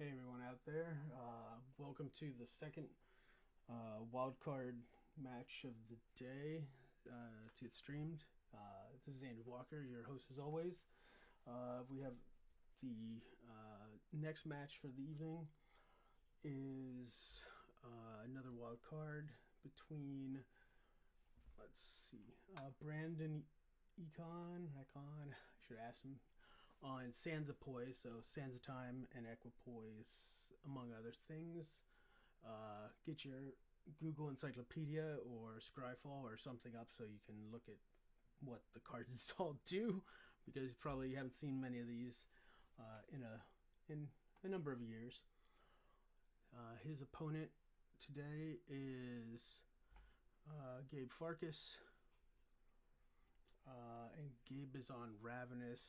Hey everyone out there, welcome to the second wild card match of the day to get streamed. This is Andrew Walker, your host as always. We have the next match for the evening is another wild card between, let's see, Brandon Econ, I should ask him, on Sandsipoise, so Sansatime and Equipoise, among other things. Get your Google Encyclopedia or Scryfall or something up so you can look at what the cards all do, because you probably haven't seen many of these in a number of years. His opponent today is Gabe Farkas, and Gabe is on Ravenous.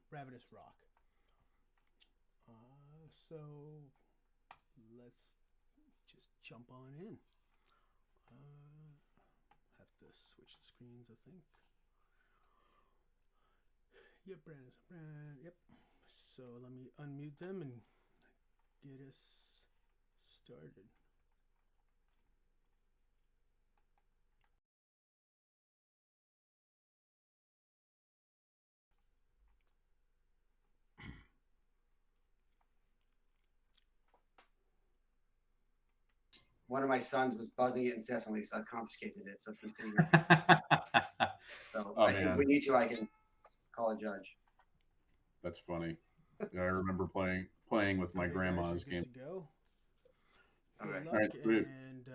Ravenous Rock. So let's just jump on in. Have to switch the screens, I think. Yep, Brandon. Yep. So let me unmute them and get us started. One of my sons was buzzing it incessantly, so I confiscated it. So it's been sitting here. So I think if we need to, I can call a judge. That's funny. Yeah, I remember playing with my Okay, grandma's guys, game. good to go. Good Okay. luck, All right, sweet. and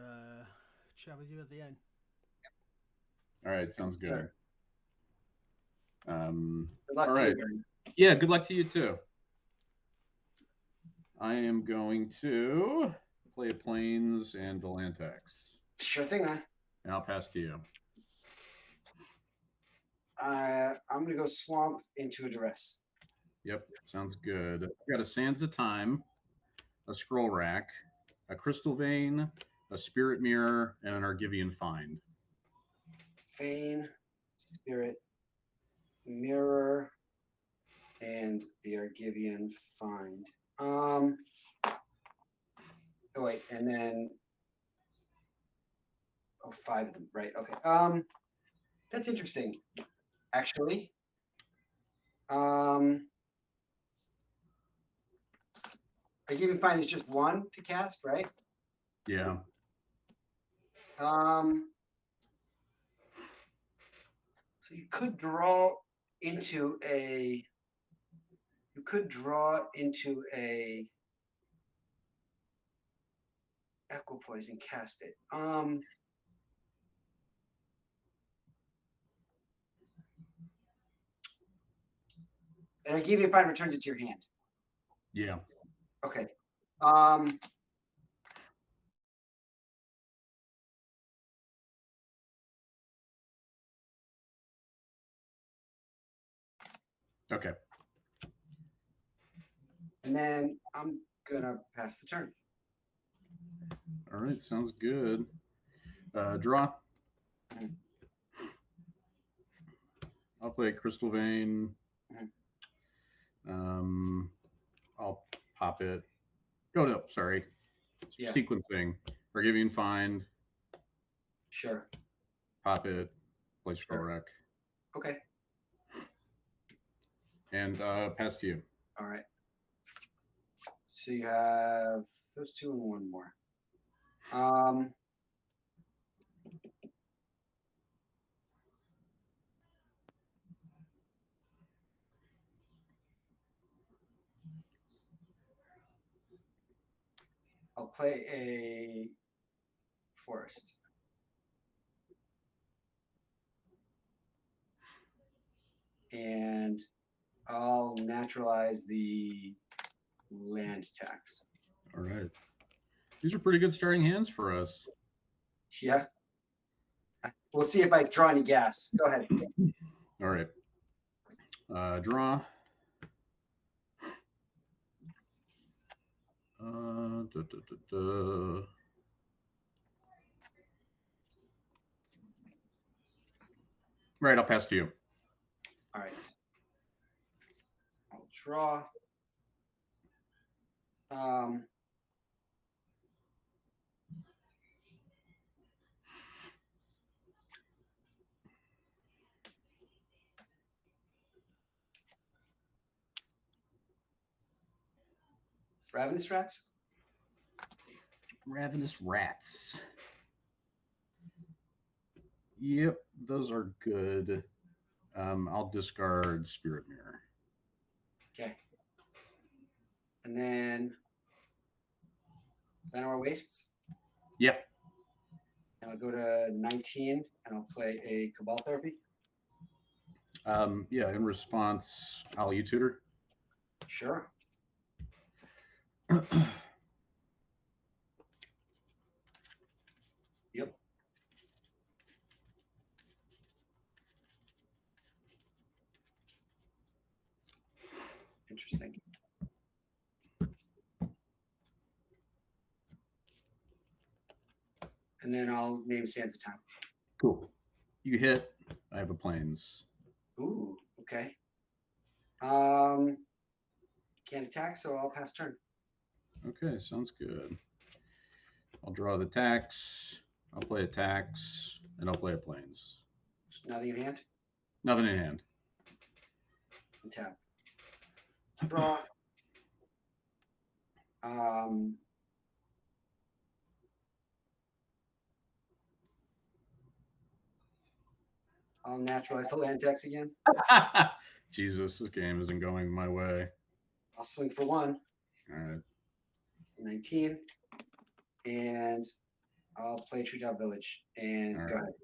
chat with you at the end. All right, sounds good. Sure. Good luck all to right. you, Brandon. Yeah, good luck to you too. I am going to play a Plains and Delantex. Sure thing, man. And I'll pass to you. I'm going to go Swamp into a Duress. Yep, sounds good. I've got a Sansatime, a Scroll Rack, a Crystal Vein, a Spirit Mirror, and an Argivian Find. Feign, Spirit, Mirror, and the Argivian Find. Oh, wait, and then... Oh, 5 of them, right, okay. That's interesting, actually. Argivian Find is just 1 to cast, right? Yeah. So you could draw into a Equipoise and cast it. And Argivian Find returns it to your hand. Yeah. Okay. Okay. And then I'm gonna pass the turn. All right, sounds good. Draw. I'll play Crystal Vein. I'll pop it. Oh no, sorry. Yeah. Sequencing. Argivian Find. Sure. Pop it. Play Scroll Sure. Rack. Okay. And pass to you. All right. So you have those 2 and 1 more. I'll play a forest. And I'll naturalize the land tax. All right. These are pretty good starting hands for us. Yeah. We'll see if I draw any gas. Go ahead. All right. Draw. Right, I'll pass to you. All right. Draw. Ravenous rats? Ravenous rats. Yep, those are good. I'll discard Spirit Mirror. Okay. And then Llanowar Wastes? Yeah. And I'll go to 19 and I'll play a Cabal Therapy. Yeah, in response, I'll tutor. Sure. Yep. Interesting. And then I'll name Sands of Time. Cool. You hit. I have a plains. Ooh, okay. Can't attack, so I'll pass turn. Okay, sounds good. I'll draw the tax. I'll play a tax, and I'll play a plains. Nothing in hand? Nothing in hand. And tap. Draw. I'll naturalize the land tax again. Jesus, this game isn't going my way. I'll swing for 1. All right. 19. And I'll play Treetop Village. And All go right. ahead.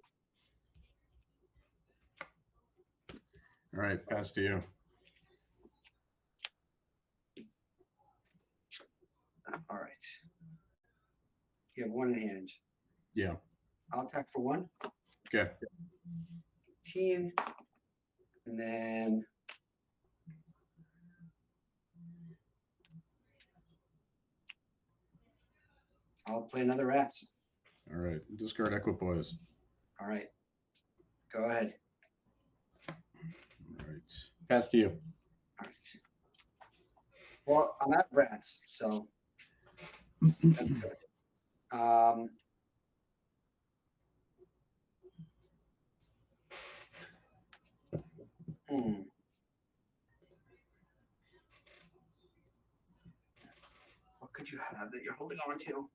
All right, pass to you. All right. You have 1 in hand. Yeah. I'll attack for 1. Okay. 18. And then I'll play another Rats. All right. Discard Equipoise. All right. Go ahead. All right. Pass to you. All right. Well, I'm at Rats, so that's good. What could you have that you're holding on to?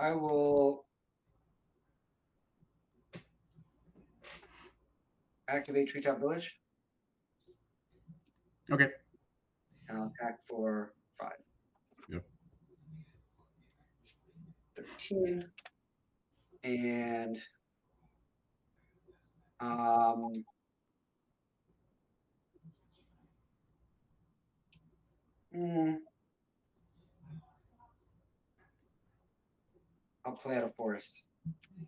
I will activate Treetop Village. Okay. And I'll attack for 5. Yep. 13. And I'll play out of Forest.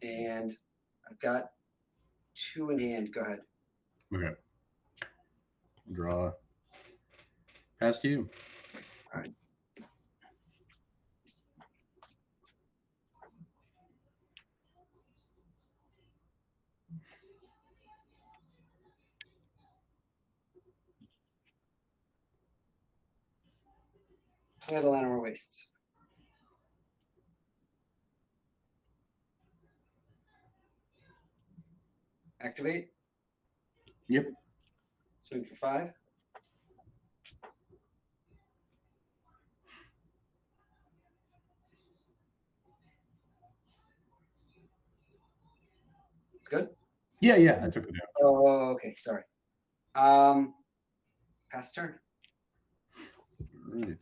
And I've got 2 in hand. Go ahead. Okay. Draw. Pass to you. All right. Play the Llanowar Wastes. Activate. Yep. Swing for 5. It's good? Yeah, I took it down. Oh, okay. Sorry. Pass turn. All right.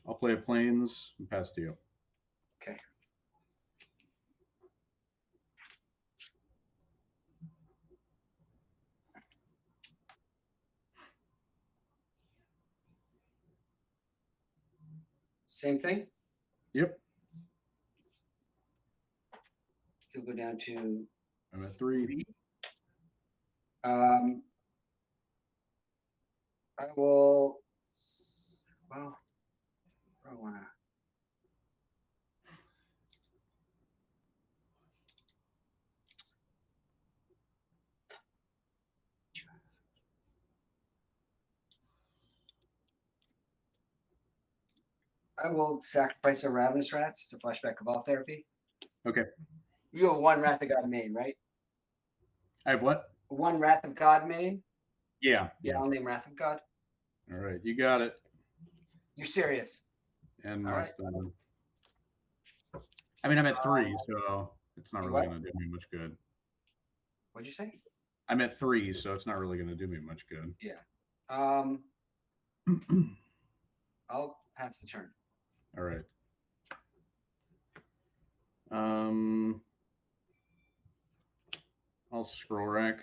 I'll play a plains and pass to you. Okay. Same thing? Yep. You'll go down to... I'm at 3. I will... Well, I want to... I will sacrifice our Ravenous rats to flashback Cabal therapy. Okay. You have 1 Wrath of God main, right? I have what? 1 Wrath of God main? Yeah. Yeah, I'll name Wrath of God. All right, you got it. You're serious? And All Mark's right. done. I mean, I'm at 3, so it's not really going to do me much good. What'd you say? I'm at 3, so it's not really going to do me much good. Yeah. I'll pass the turn. All right. I'll scroll rack.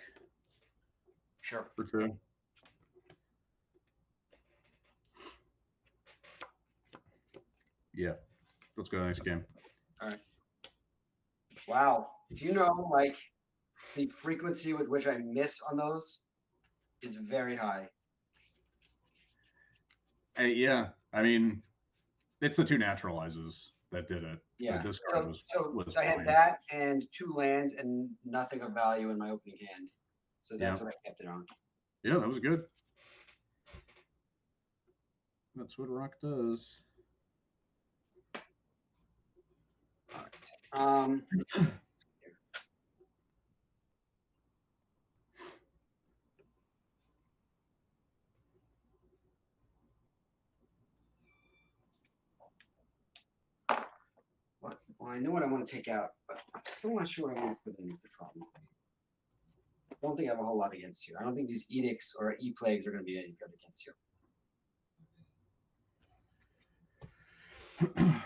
Sure. For 2. Yeah. Let's go. Nice game. All right. Wow. Do you know, like, the frequency with which I miss on those is very high. Yeah. I mean, it's the 2 naturalizes that did it. Yeah. This card was I had that and 2 lands and nothing of value in my opening hand. So that's what I kept it on. Yeah, that was good. That's what Rock does. All right. Well, I know what I want to take out, but I'm still not sure what I want to put in is the problem. I don't think I have a whole lot against you. I don't think these edicts or e-plagues are going to be any good against you. I think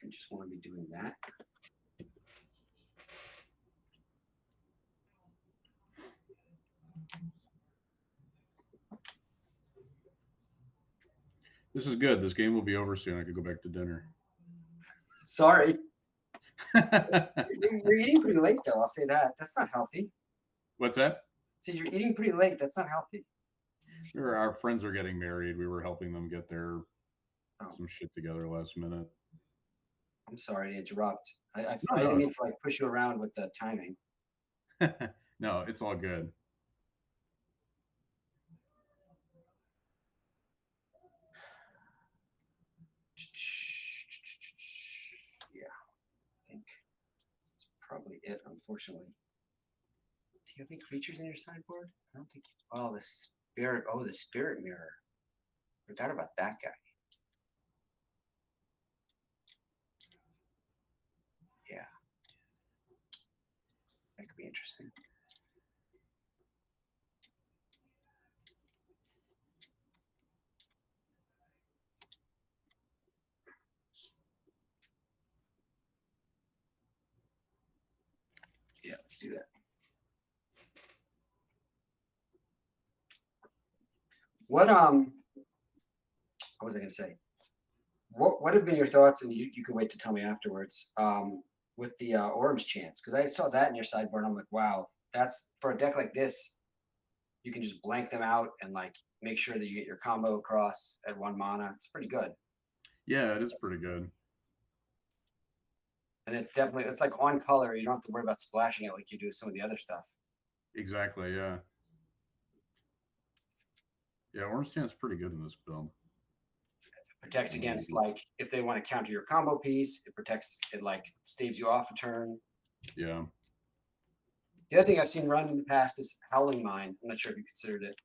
I just want to be doing that. This is good. This game will be over soon. I could go back to dinner. Sorry. You're eating pretty late, though. I'll say that. That's not healthy. What's that? See, you're eating pretty late. That's not healthy. Sure, our friends are getting married. We were helping them get their some shit together last minute. I'm sorry to interrupt. I didn't mean to like push you around with the timing. No, it's all good. Yeah, I think that's probably it, unfortunately. Do you have any creatures in your sideboard? I don't think you... Oh, the spirit. Oh, the spirit mirror. Forgot about that guy. Yeah. That could be interesting. Yeah, let's do that. What was I gonna say? What have been your thoughts, and you can wait to tell me afterwards, with the Orm's Chance? Because I saw that in your sideboard, and I'm like, wow, that's for a deck like this, you can just blank them out and like make sure that you get your combo across at 1 mana. It's pretty good. Yeah, it is pretty good. And it's definitely, it's like on color. You don't have to worry about splashing it like you do with some of the other stuff. Exactly, yeah. Yeah, Orm's Chance is pretty good in this build. It protects against, like, if they want to counter your combo piece, it protects, it like staves you off a turn. Yeah. The other thing I've seen run in the past is Howling Mine. I'm not sure if you considered it.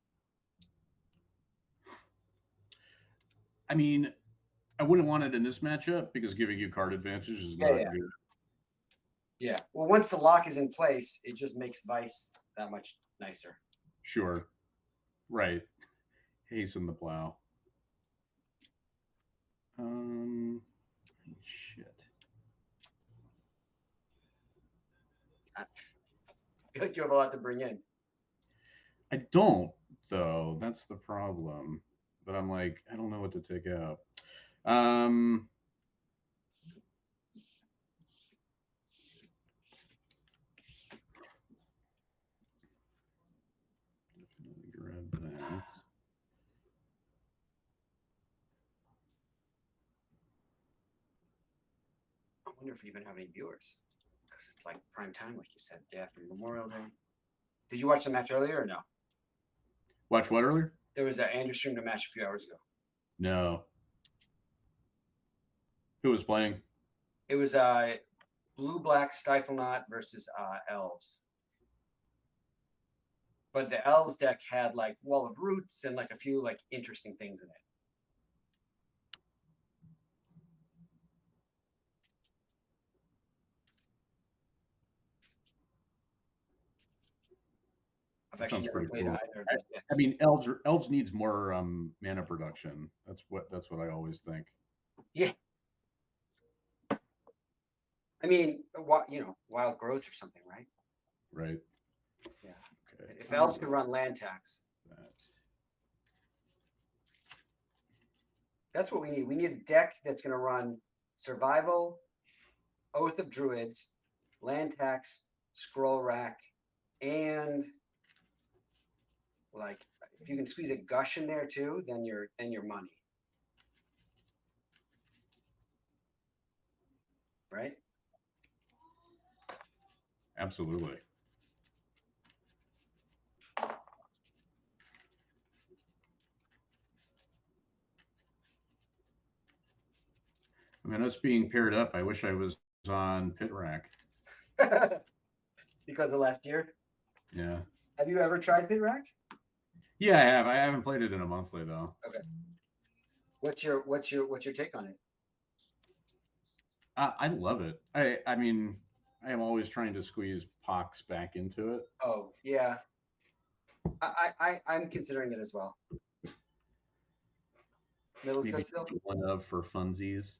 I mean, I wouldn't want it in this matchup because giving you card advantage is not good. Yeah. Well, once the lock is in place, it just makes Vice that much nicer. Sure. Right. Hasten the plow. Shit. I feel like you have a lot to bring in. I don't, though. That's the problem. but I'm like, I don't know what to take out. Um, grab that. I wonder if we even have any viewers, because it's like prime time, like you said, day after Memorial Day. Did you watch the match earlier or no? Watch what earlier? There was an Andrew streamed a match a few hours ago. No. Who was playing? It was Blue Black Stifle Knot versus Elves. But the Elves deck had like Wall of Roots and like a few like interesting things in it. I've actually Sounds never pretty played cool. either of those decks. I mean, elves needs more mana production. That's what I always think. Yeah. I mean, what wild growth or something, right? Right. Yeah. Okay. If Elves could run land tax, that's what we need. We need a deck that's going to run Survival, Oath of Druids, land tax, Scroll Rack, and like if you can squeeze a Gush in there too, then you're money. Right? Absolutely. I mean, us being paired up, I wish I was on Pit Rack. Because of last year. Yeah. Have you ever tried Pit Rack? Yeah, I have. I haven't played it in a monthly though. Okay. What's your take on it? I love it. I mean, I am always trying to squeeze Pox back into it. Oh yeah. I'm considering it as well. Middle's Maybe good still. one of for funsies.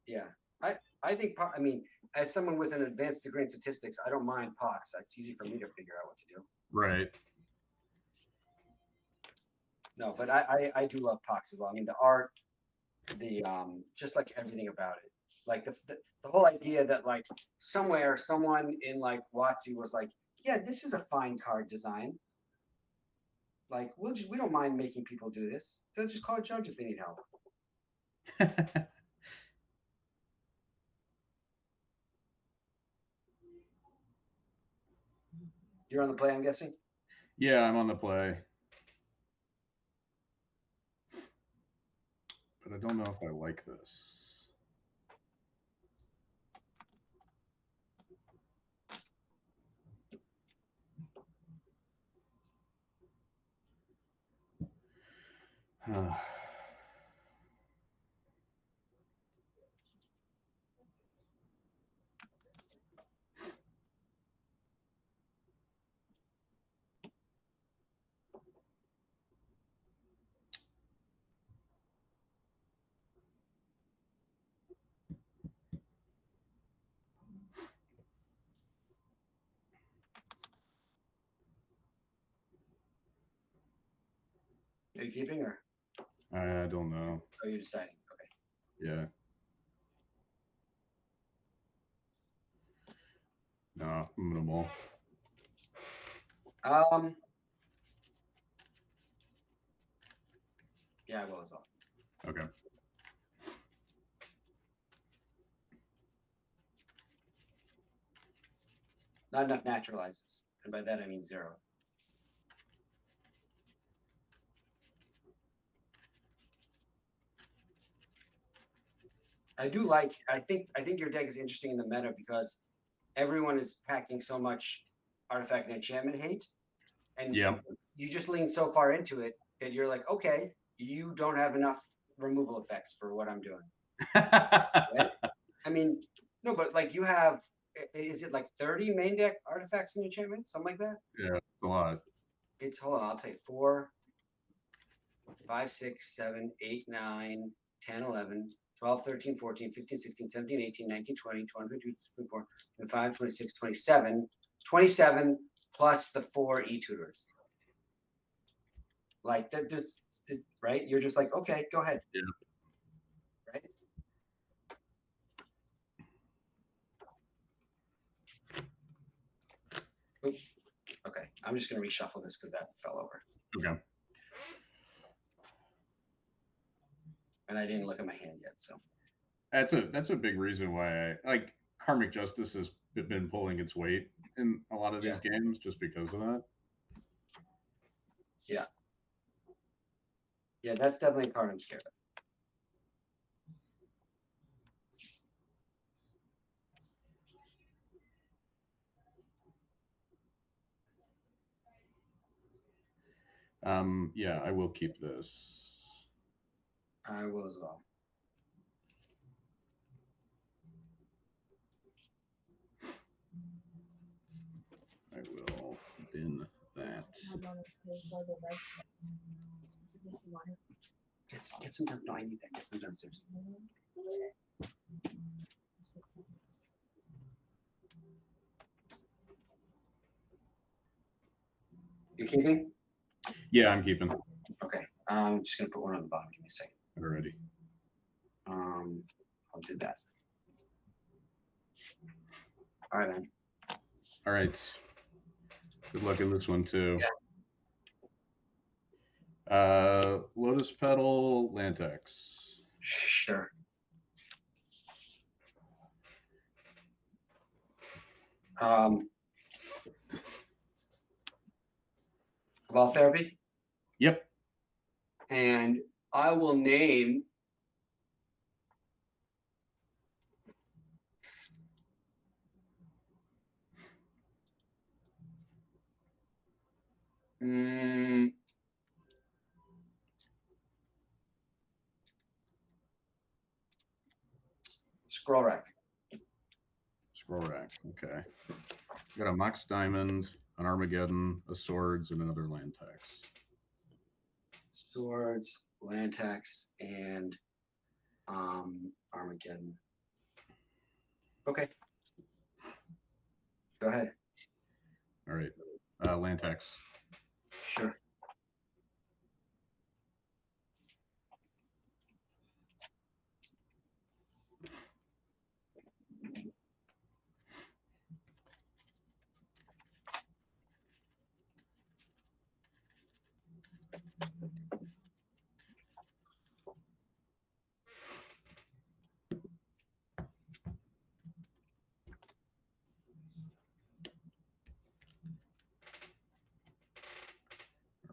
Yeah, I think. I mean, as someone with an advanced degree in statistics, I don't mind Pox. It's easy for me to figure out what to do. Right. No, but I do love Pox as well. I mean, the art, the just like everything about it, like the whole idea that like somewhere someone in like WotC was like, yeah, this is a fine card design. Like we don't mind making people do this. They'll just call a judge if they need help. You're on the play, I'm guessing? Yeah, I'm on the play. But I don't know if I like this. Are you keeping or? I don't know. Are you deciding? Okay. Yeah. No, minimal. Yeah, I will as well. Okay. Not enough naturalizes, and by that I mean 0. I do like. I think your deck is interesting in the meta because everyone is packing so much artifact and enchantment hate, and you just lean so far into it that you're like, okay, you don't have enough removal effects for what I'm doing. Right? I mean, no, but like you have, is it like 30 main deck artifacts and enchantments, something like that? Yeah, it's a lot. It's hold on, I'll tell you 4, 5, 6, 7, 8, 9, 10, 11, 12, 13, 14, 15, 16, 17, 18, 19, 20, 21, 22, 24, 25, 26, 27, 27 plus the 4 e-tutors. Like they're just right. You're just like, okay, go ahead. Yeah. Right. Oops. Okay, I'm just gonna reshuffle this because that fell over. Okay. And I didn't look at my hand yet, so. That's a big reason why I like Karmic Justice has been pulling its weight in a lot of these games just because of that. Yeah. Yeah, that's definitely a card I'm scared of. Yeah, I will keep this. I will as well. I will bin that. Get some. No, I need that. Get some downstairs. You keeping? Yeah, I'm keeping. Okay. I'm just gonna put one on the bottom. Give me a second. Already. I'll do that. All right, man. All right. Good luck in this one too. Yeah. Lotus Petal, Lantex. Sure. Well, therapy. Yep. And I will name Scroll Rack. Scroll Rack. Okay. Got a Mox Diamond, an Armageddon, a Swords, and another Lantex. Swords, Lantex, and Armageddon. Okay. Go ahead. All right. Lantex. Sure.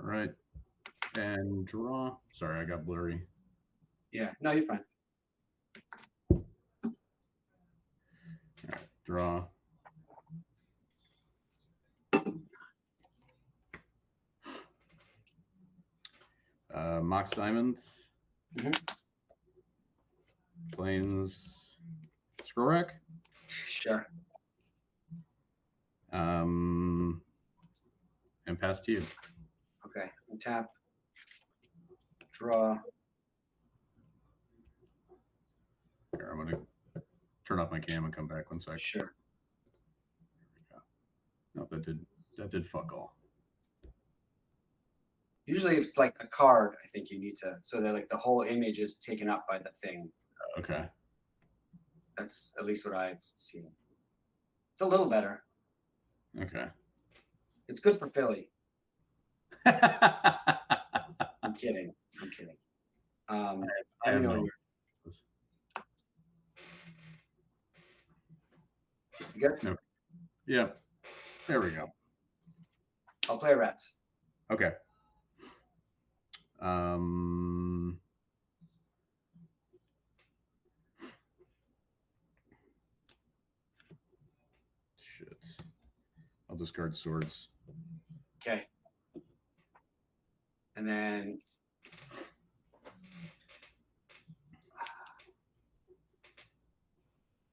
All right. And draw. Sorry, I got blurry. Yeah. No, you're fine. All right. Draw. Mox Diamond. Plains. Scroll Rack. Sure. And pass to you. Okay. Tap. Draw. Here, I'm gonna turn off my cam and come back 1 sec. Sure. There we go. No, that did fuck all. Usually, if it's like a card, I think you need to, so that like the whole image is taken up by the thing. Okay. That's at least what I've seen. It's a little better. Okay. It's good for Philly. I'm kidding. I'm kidding. I have no. You good? No. Yeah. There we go. I'll play rats. Okay. Shit. I'll discard swords. Okay. And then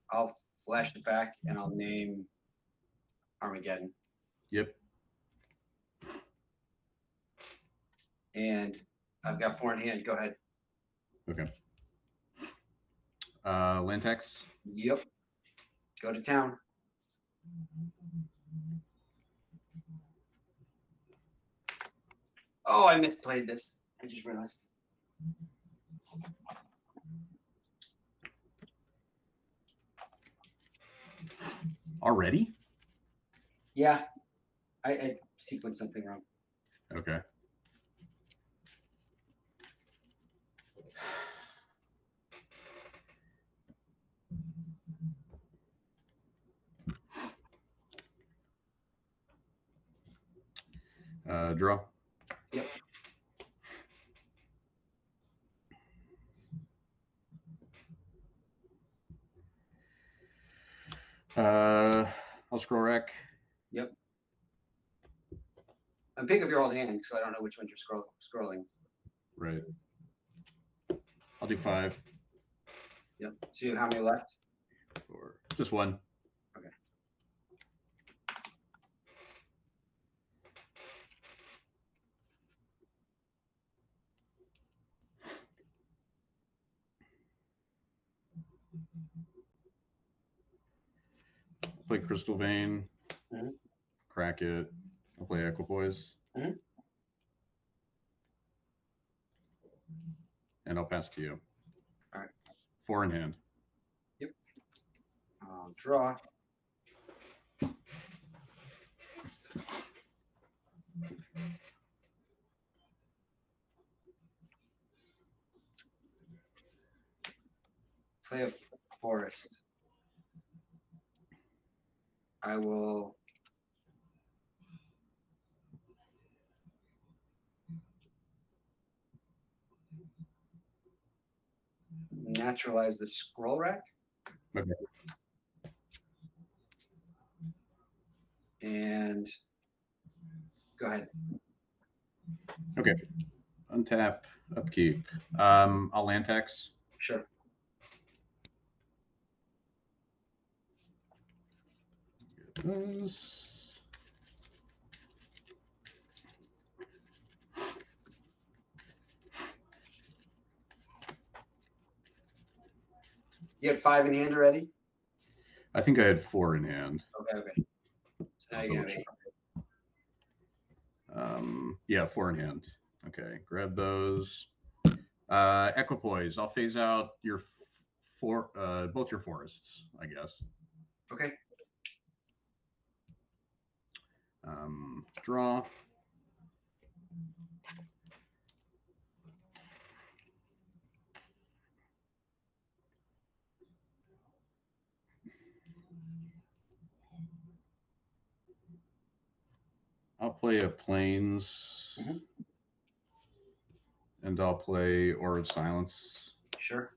I'll flash it back and I'll name Armageddon. Yep. And I've got 4 in hand. Go ahead. Okay. Lantex. Yep. Go to town. Oh, I misplayed this. I just realized. Already? Yeah, I sequenced something wrong. Okay. Draw. Yep. I'll scroll rack. Yep. And pick up your old hand, so I don't know which ones you're scrolling. Right. I'll do 5. Yep. So you have how many left? 4. Just 1. Okay. Play Crystal Vein. Mhm. Crack it. I'll play Equipoise. Mhm. And I'll pass to you. All right. 4 in hand. Yep. I'll draw. Play a forest. I will naturalize the scroll rack. Okay. And go ahead. Okay. Untap. Upkeep. I'll land tax. Sure. Those. You had 5 in hand already? I think I had 4 in hand. Okay. So now you have 8. Yeah, 4 in hand. Okay, grab those. Equipoise. I'll phase out your both your forests, I guess. Okay. Draw. I'll play a Plains. Mhm. And I'll play Aura of Silence. Sure.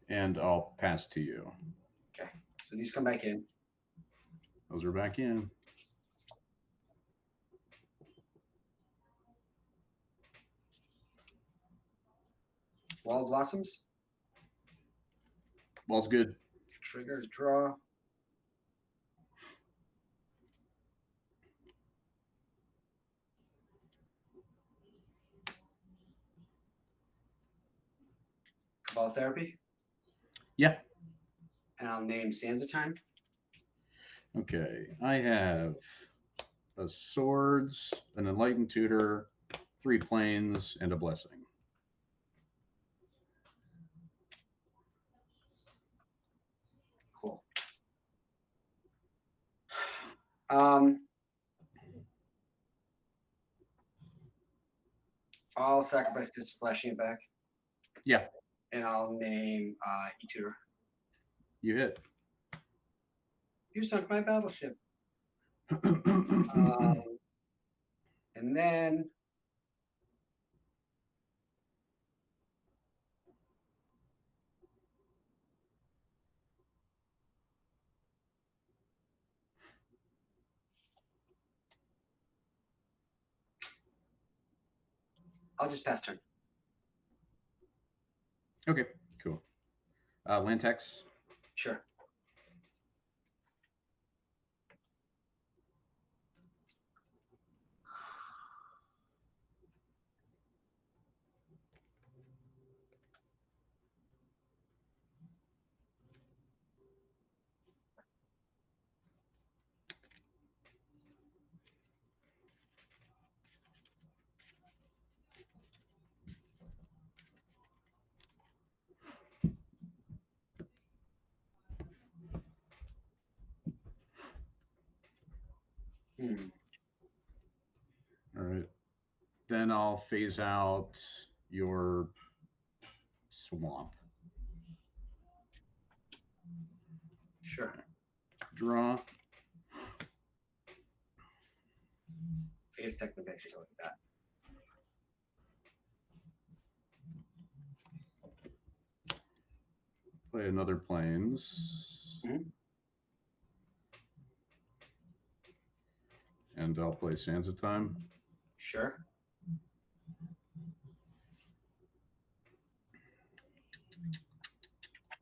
And I'll pass to you. Okay. So these come back in. Those are back in. Wall Blossoms. Ball's good. Trigger, draw. Cabal Therapy. Yeah. And I'll name Sansa Time. Okay. I have a Swords, an Enlightened Tutor, 3 Plains, and a Blessing. Cool. I'll sacrifice this, flashing it back. Yeah. And I'll name E-Tutor. You hit. You sunk my battleship. And then I'll just pass turn. Okay, cool. Land tax. Sure. All right. Then I'll phase out your swamp. Sure. Draw. I guess technically I should go with that. Play another planes. Mhm. And I'll play Sansa Time. Sure.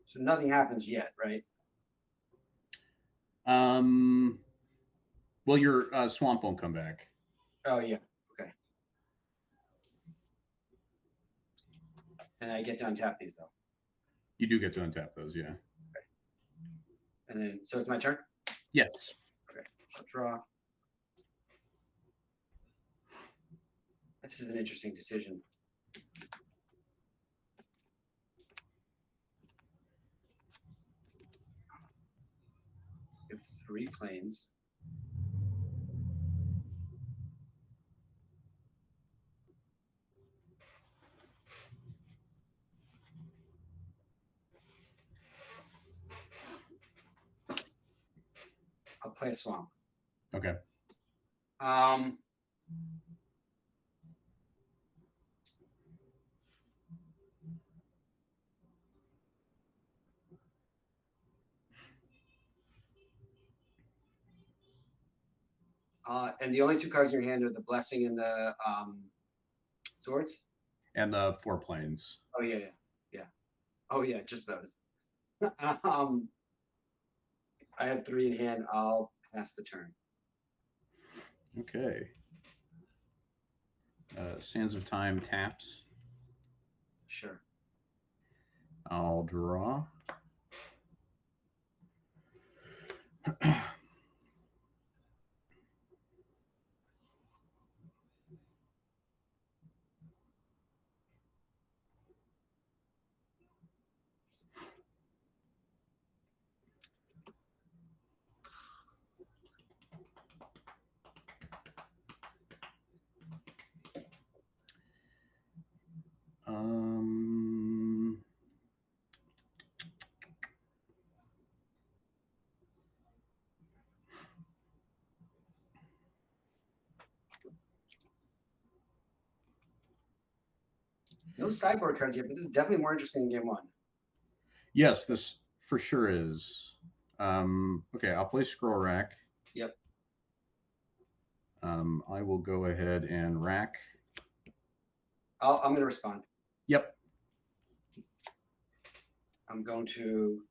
So nothing happens yet, right? Well, your swamp won't come back. Oh, yeah. Okay. And I get to untap these, though. You do get to untap those, yeah. Okay. And then, so it's my turn? Yes. Okay. I'll draw. This is an interesting decision. We have 3 planes. I'll play a swamp. Okay. And the only 2 cards in your hand are the blessing and the swords. And the 4 planes. Oh yeah. Oh yeah, just those. I have 3 in hand. I'll pass the turn. Okay. Sands of Time taps. Sure. I'll draw. No sideboard cards yet, but this is definitely more interesting than game 1. Yes, this for sure is. Okay, I'll play Scroll Rack. Yep. I will go ahead and rack. I'm going to respond. Yep. I'm going to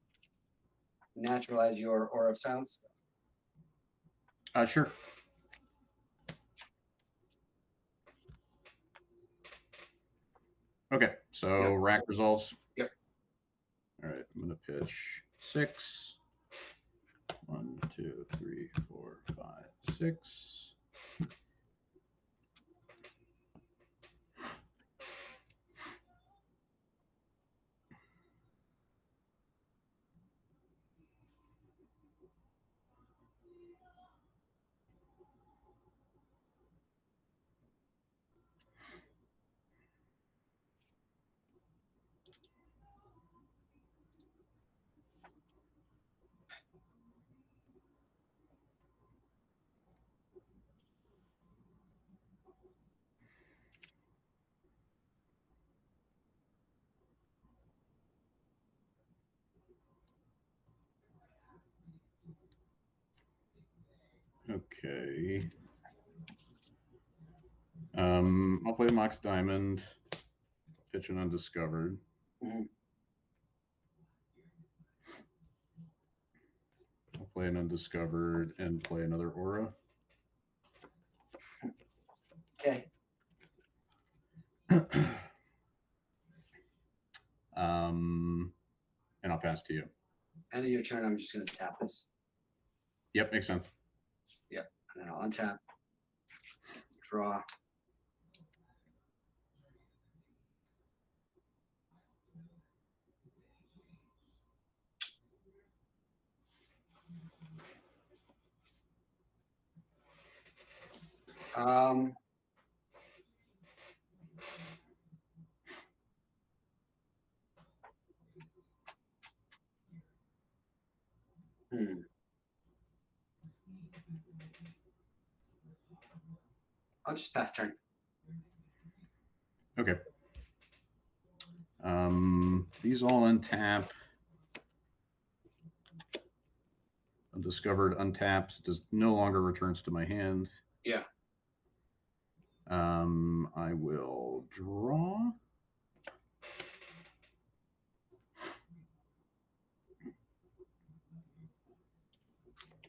naturalize your Aura of Silence. Sure. Okay, so Yep. rack resolves. Yep. All right, I'm going to pitch 6. 1, 2, 3, 4, 5, 6. Okay. I'll play Mox Diamond, pitch an Undiscovered. Mm-hmm. I'll play an Undiscovered and play another Aura. Okay. And I'll pass to you. End of your turn, I'm just going to tap this. Yep, makes sense. Yep. And then I'll untap. Draw. Um, I'll just pass turn. Okay. These all untap. Undiscovered untaps. Does no longer returns to my hand. Yeah. I will draw.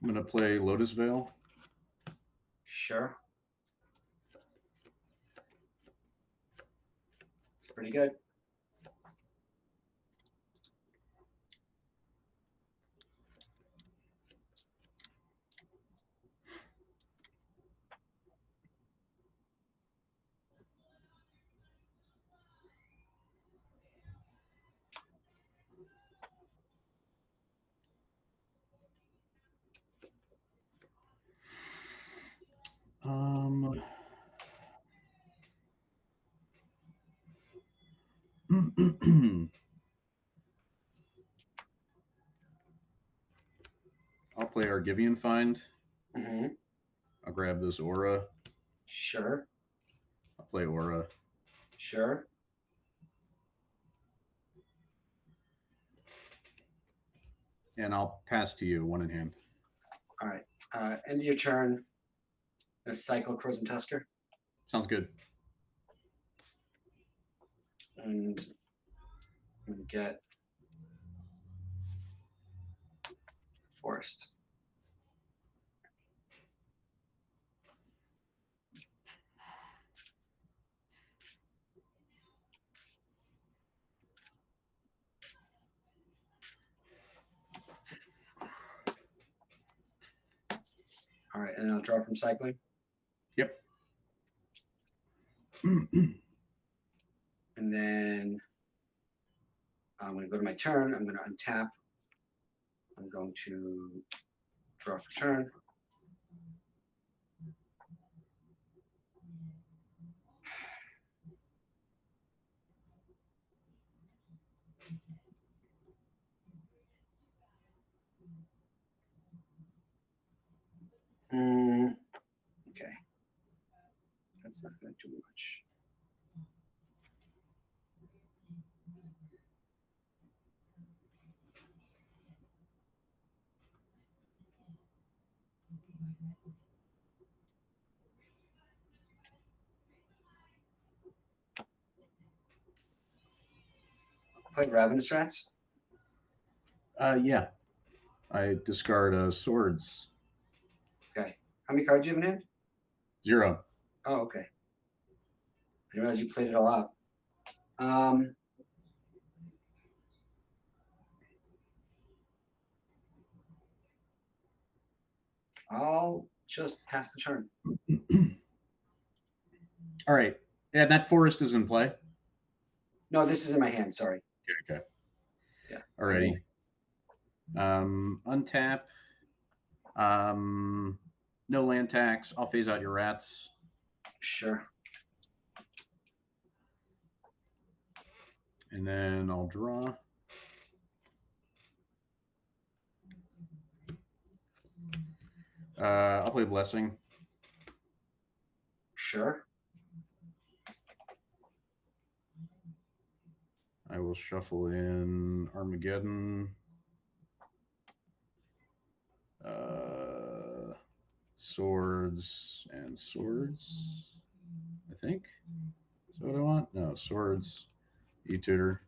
I'm going to play Lotus Veil. Sure. It's pretty good. I'll play Argivian Find. Mm-hmm. I'll grab this Aura. Sure. I'll play Aura. Sure. And I'll pass to you, one in hand. All right. End of your turn. Gonna cycle Crows and Tusker. Sounds good. And get Forest. All right, and I'll draw from cycling. Yep. And then I'm going to go to my turn. I'm going to untap. I'm going to draw for turn. Okay. That's not going to do much. Play Ravenous Rats. Yeah. I discard swords. Okay. How many cards do you have in hand? 0. Oh, okay. I didn't realize you played it all out. I'll just pass the turn. All right. And that forest is in play? No, this is in my hand. Sorry. Okay. Yeah. Alrighty. Untap. No land tax. I'll phase out your rats. Sure. And then I'll draw. I'll play Blessing. Sure. I will shuffle in Armageddon. Swords and swords, I think. Is that what I want? No, swords. E-tutor.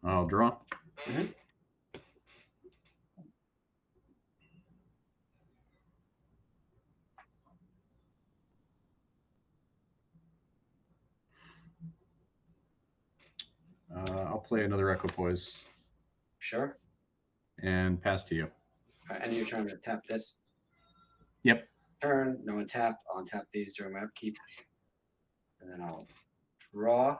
I'll draw. Mm-hmm. play another Equipoise Sure. and pass to you. And you're trying to tap this. Yep. Turn, no untap. I'll untap these during my upkeep. And then I'll draw.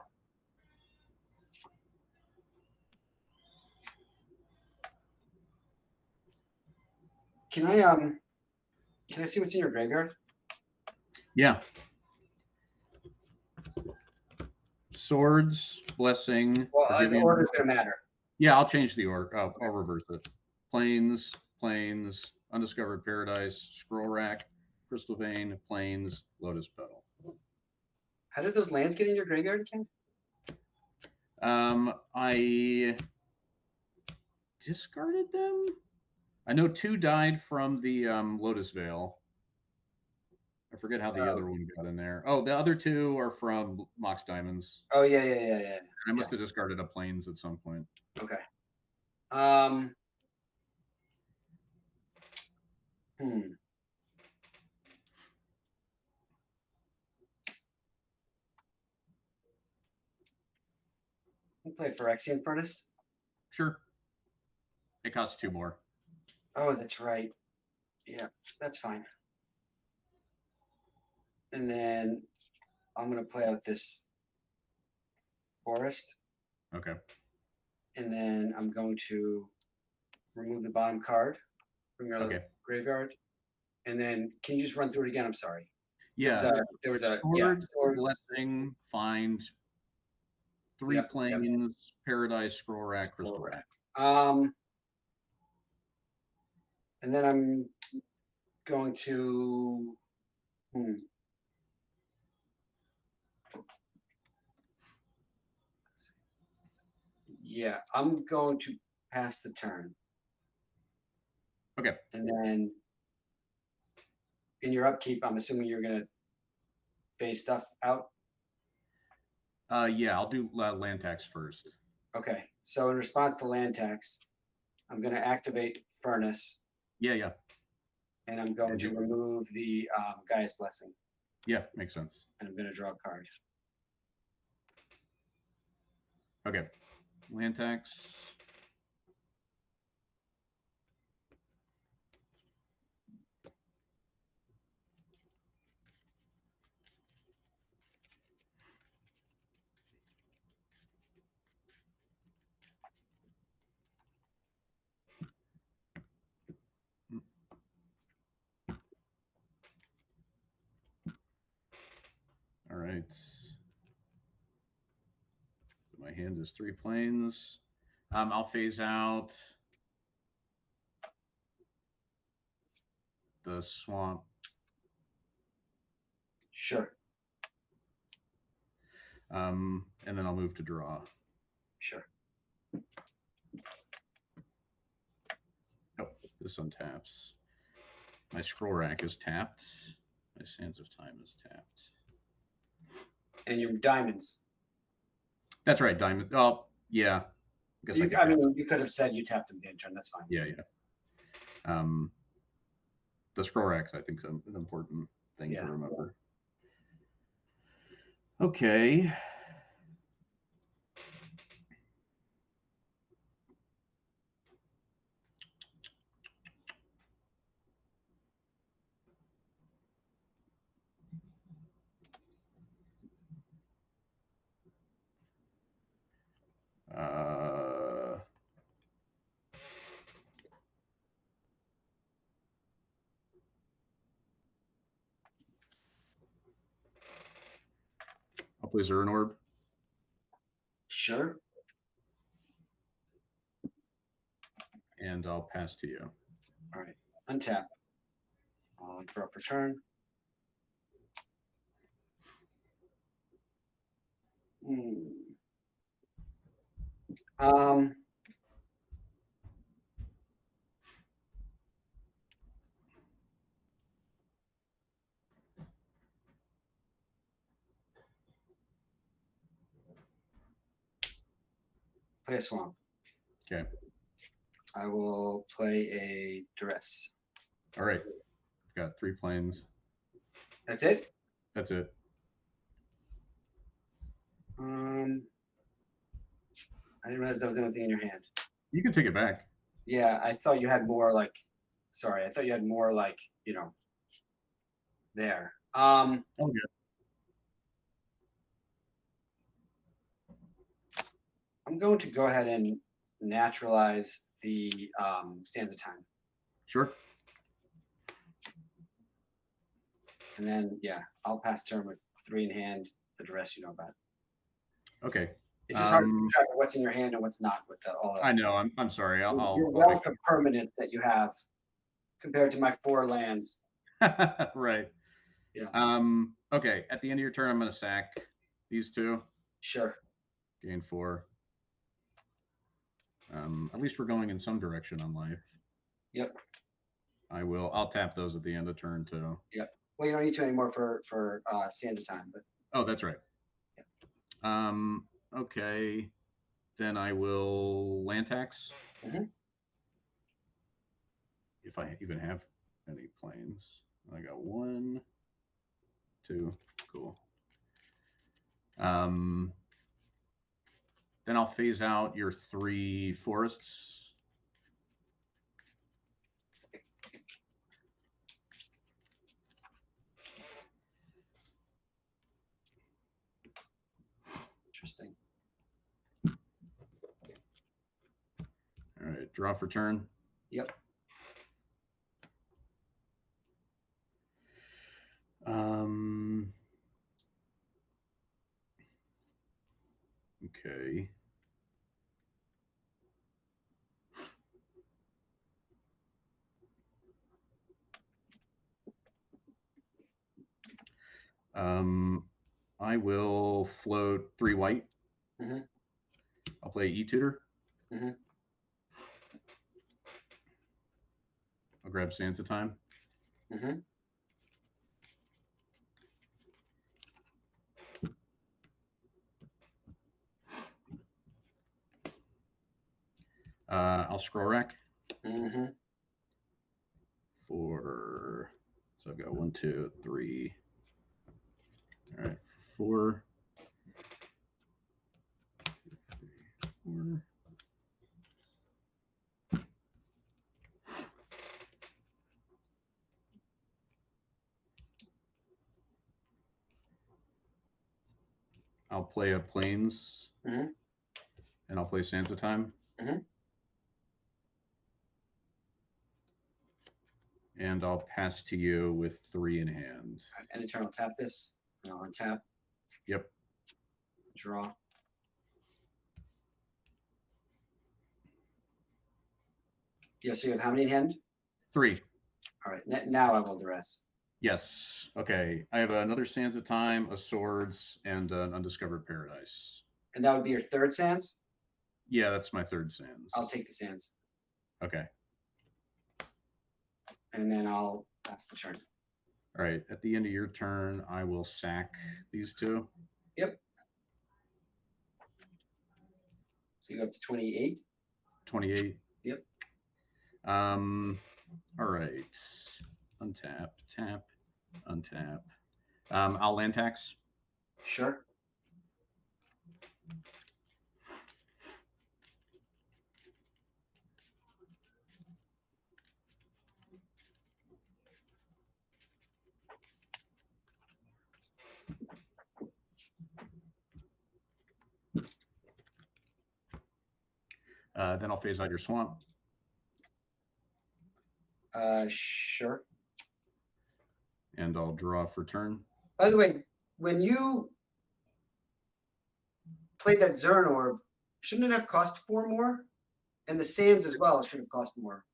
Can I see what's in your graveyard? Yeah. Swords, Blessing. Well, the Forgivian. order's gonna matter. Yeah, I'll change the order. I'll reverse it. Plains, Undiscovered Paradise, Scroll Rack, Crystal Vein, Plains, Lotus Petal. How did those lands get in your graveyard again? I discarded them. I know 2 died from the Lotus Veil. I forget how the other one got in there. Oh, the other 2 are from Mox Diamonds. Oh yeah. I must have discarded a Plains at some point. Okay. We'll play Phyrexian Furnace. Sure. It costs 2 more. Oh, that's right. Yeah, that's fine. And then I'm going to play out this forest. Okay. And then I'm going to remove the bottom card from your graveyard. And then can you just run through it again? I'm sorry. Yeah. There was a Swords, Blessing, Find, 3 Plains, Paradise, Scroll Rack, Crystal Rack. And then I'm going to yeah, I'm going to pass the turn. Okay. And then in your upkeep, I'm assuming you're going to phase stuff out. Yeah, I'll do land tax first. Okay. So in response to land tax, I'm going to activate Furnace. Yeah. And I'm going to remove the Gaia's Blessing. Yeah, makes sense. And I'm going to draw a card. Okay. Land tax. All right. My hand is 3 Plains. I'll phase out the swamp. Sure. And then I'll move to draw. Sure. Oh, this untaps. My Scroll Rack is tapped. My Sands of Time is tapped. And your diamonds. That's right, diamond. Oh, yeah. I mean, you could have said you tapped them the turn. That's fine. Yeah. The Scroll Racks, I think, is an important thing to remember. Okay. I'll play Zern Orb. Sure. And I'll pass to you. All right. Untap. I'll draw for turn. Play a swamp. Okay. I will play a duress. All right. Got 3 Plains. That's it? That's it. I didn't realize that was the only thing in your hand. You can take it back. Yeah, I thought you had more like. Sorry, I thought you had more like there. Oh, good. I'm going to go ahead and naturalize the Sands of Time. Sure. And then, yeah, I'll pass turn with 3 in hand. The rest you know about. Okay. It's just hard to keep track of what's in your hand and what's not with all that. I know. I'm sorry. Your wealth of permanence that you have compared to my 4 lands. Right. Yeah. Okay. At the end of your turn, I'm going to sack these 2. Sure. Gain 4. At least we're going in some direction on life. Yep. I'll tap those at the end of turn too. Yep. Well, you don't need to anymore for Sands of Time, but. Oh, that's right. Yeah. Okay. Then I will land tax. Mm-hmm. If I even have any planes. I got 1, 2. Cool. Then I'll phase out your 3 forests. Interesting. All right, draw for turn. Yep. Okay. I will float 3 white. Mm-hmm. I'll play E-Tutor. Mm-hmm. I'll grab Sands of Time. Mm-hmm. I'll scroll rack. Mm-hmm. So I've got 1, 2, 3. All right, 4. 4. I'll play a plains. Mm-hmm. And I'll play Sands of Time. Mm-hmm. And I'll pass to you with 3 in hand. And in turn, I'll tap this. And I'll untap. Yep. Draw. Yeah, so you have how many in hand? 3. All right, now I will duress. Yes. Okay. I have another Sands of Time, a Swords, and an Undiscovered Paradise. And that would be your 3rd Sands? Yeah, that's my 3rd Sands. I'll take the Sands. Okay. And then I'll pass the turn. All right. At the end of your turn, I will sack these 2. Yep. So you go up to 28? 28. Yep. All right. Untap, tap, untap. I'll land tax. Sure. Then I'll phase out your swamp. Sure. And I'll draw for turn. By the way, when you played that Zern orb, shouldn't it have cost 4 more? And the Sands as well should have cost more.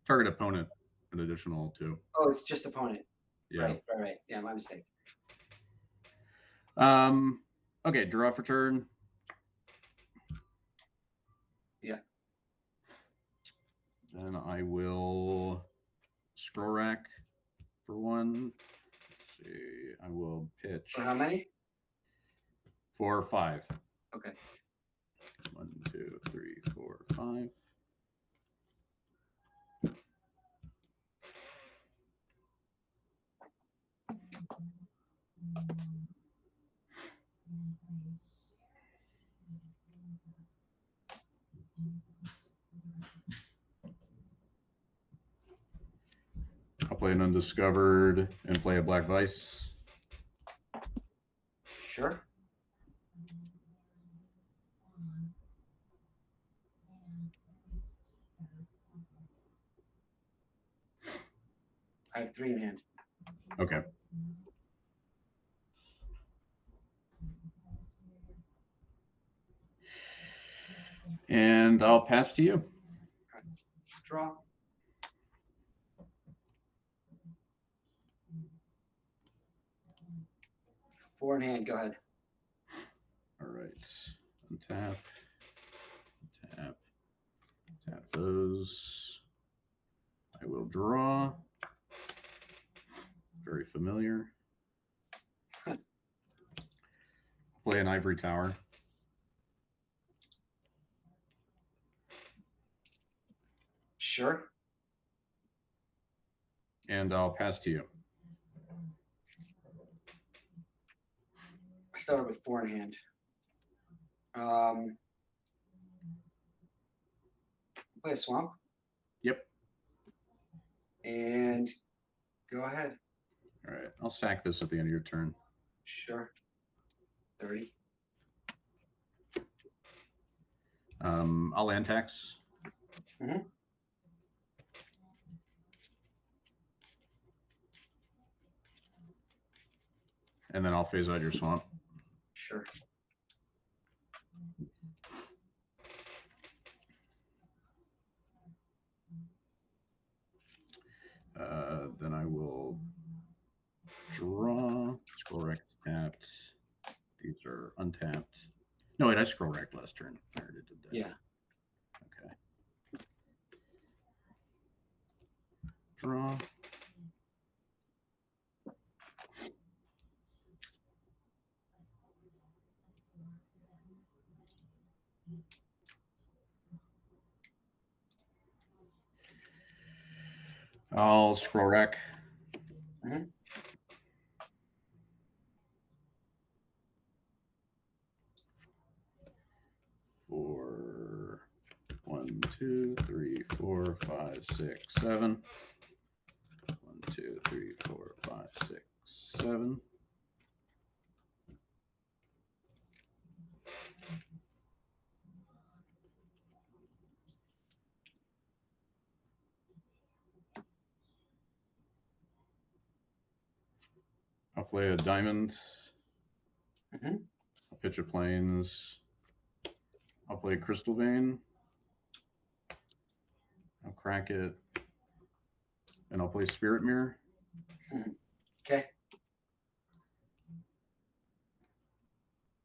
Target opponent, an additional 2. Oh, it's just opponent. Yeah. Right. Yeah, my mistake. Okay, draw for turn. Yeah. Then I will scroll rack for 1. Let's see. I will pitch. For how many? 4 or 5. Okay. 1, 2, 3, 4, 5. I'll play an Undiscovered and play a Black Vice. Sure. I have 3 in hand. Okay. And I'll pass to you. Draw. Four in hand. Go ahead. All right. Untap. Tap. Tap those. I will draw. Very familiar. Play an Ivory Tower. Sure. And I'll pass to you. I started with 4 in hand. Play a swamp. Yep. And go ahead. All right. I'll sack this at the end of your turn. Sure. 30. I'll land tax. Mm-hmm. And then I'll phase out your swamp. Sure. Then I will draw. Scroll rack tapped. These are untapped. No, wait, I scroll racked last turn. I already did that. Yeah. Okay. Draw. I'll scroll rack. Mm-hmm. For 1, 2, 3, 4, 5, 6, 7. 1, 2, 3, 4, 5, 6, 7. I'll play a diamond. Mm-hmm. I'll pitch a plains. I'll play Crystal Vein. I'll crack it. And I'll play Spirit Mirror. Okay.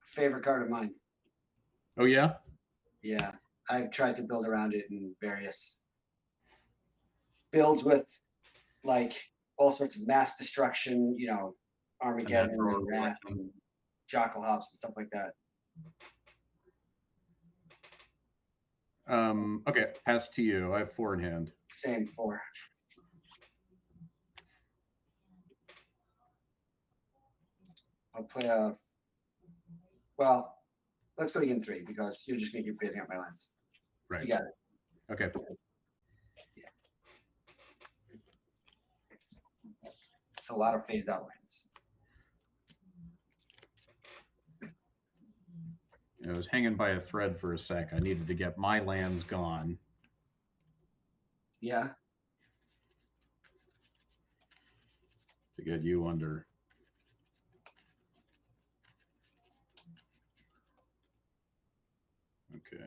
Favorite card of mine. Oh, yeah? Yeah. I've tried to build around it in various builds with like all sorts of mass destruction, you know, Armageddon and Wrath and Jackal Hops and stuff like that. Okay, pass to you. I have 4 in hand. Same 4. I'll play a. Well, let's go to game 3 because you're just going to keep phasing out my lands. Right. You got it. Okay. Yeah. It's a lot of phased out lands. I was hanging by a thread for a sec. I needed to get my lands gone. Yeah. To get you under. Okay.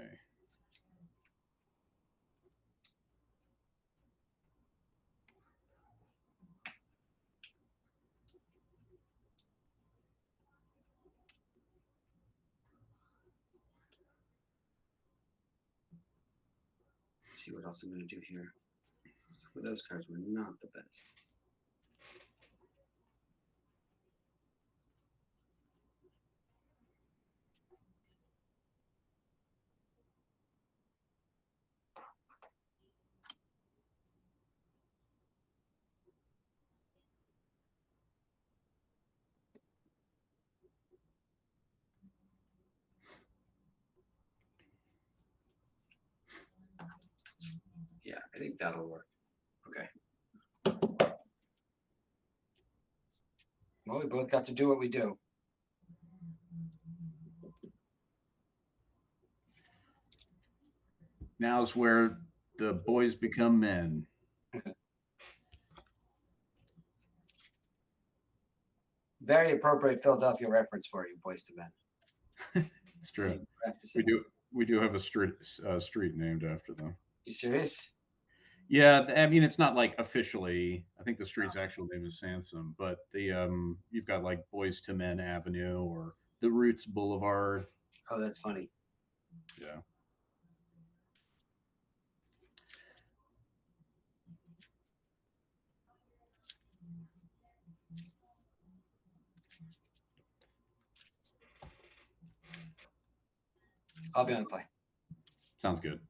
Let's see what else I'm going to do here. Some of those cards were not the best. Yeah, I think that'll work. Okay. Well, we both got to do what we do. Now's where the boys become men. Very appropriate Philadelphia reference for you, Boys to Men. It's true. So practicing. We do have a street named after them. You serious? Yeah, I mean it's not like officially. I think the street's actual name is Sansom, but the you've got like Boys to Men Avenue or the Roots Boulevard. Oh, that's funny. Yeah. I'll be on the play. Sounds good.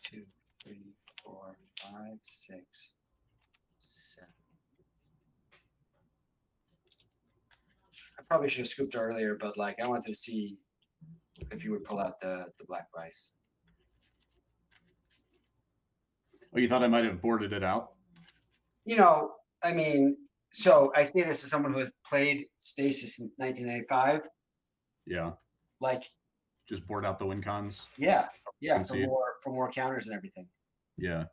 Two, three, 4, 5, 6, 7. I probably should have scooped earlier, but like I wanted to see if you would pull out the black rice. Oh, you thought I might have boarded it out? You know, I mean, so I say this as someone who had played Stasis since 1995. Yeah. Like, just board out the win cons. Yeah, for Concede. more counters and everything. Yeah.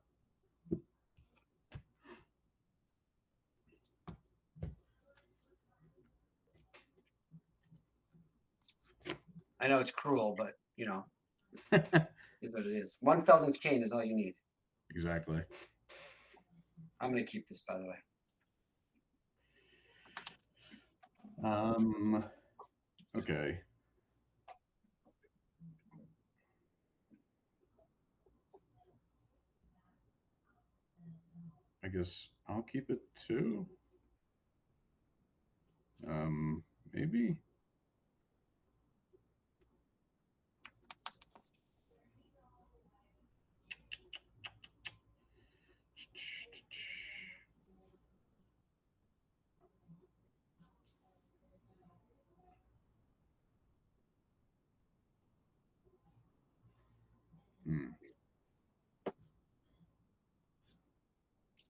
I know it's cruel, but you know, is what it is. One Feldman's cane is all you need. Exactly. I'm gonna keep this, by the way. Okay. I guess I'll keep it too. Maybe.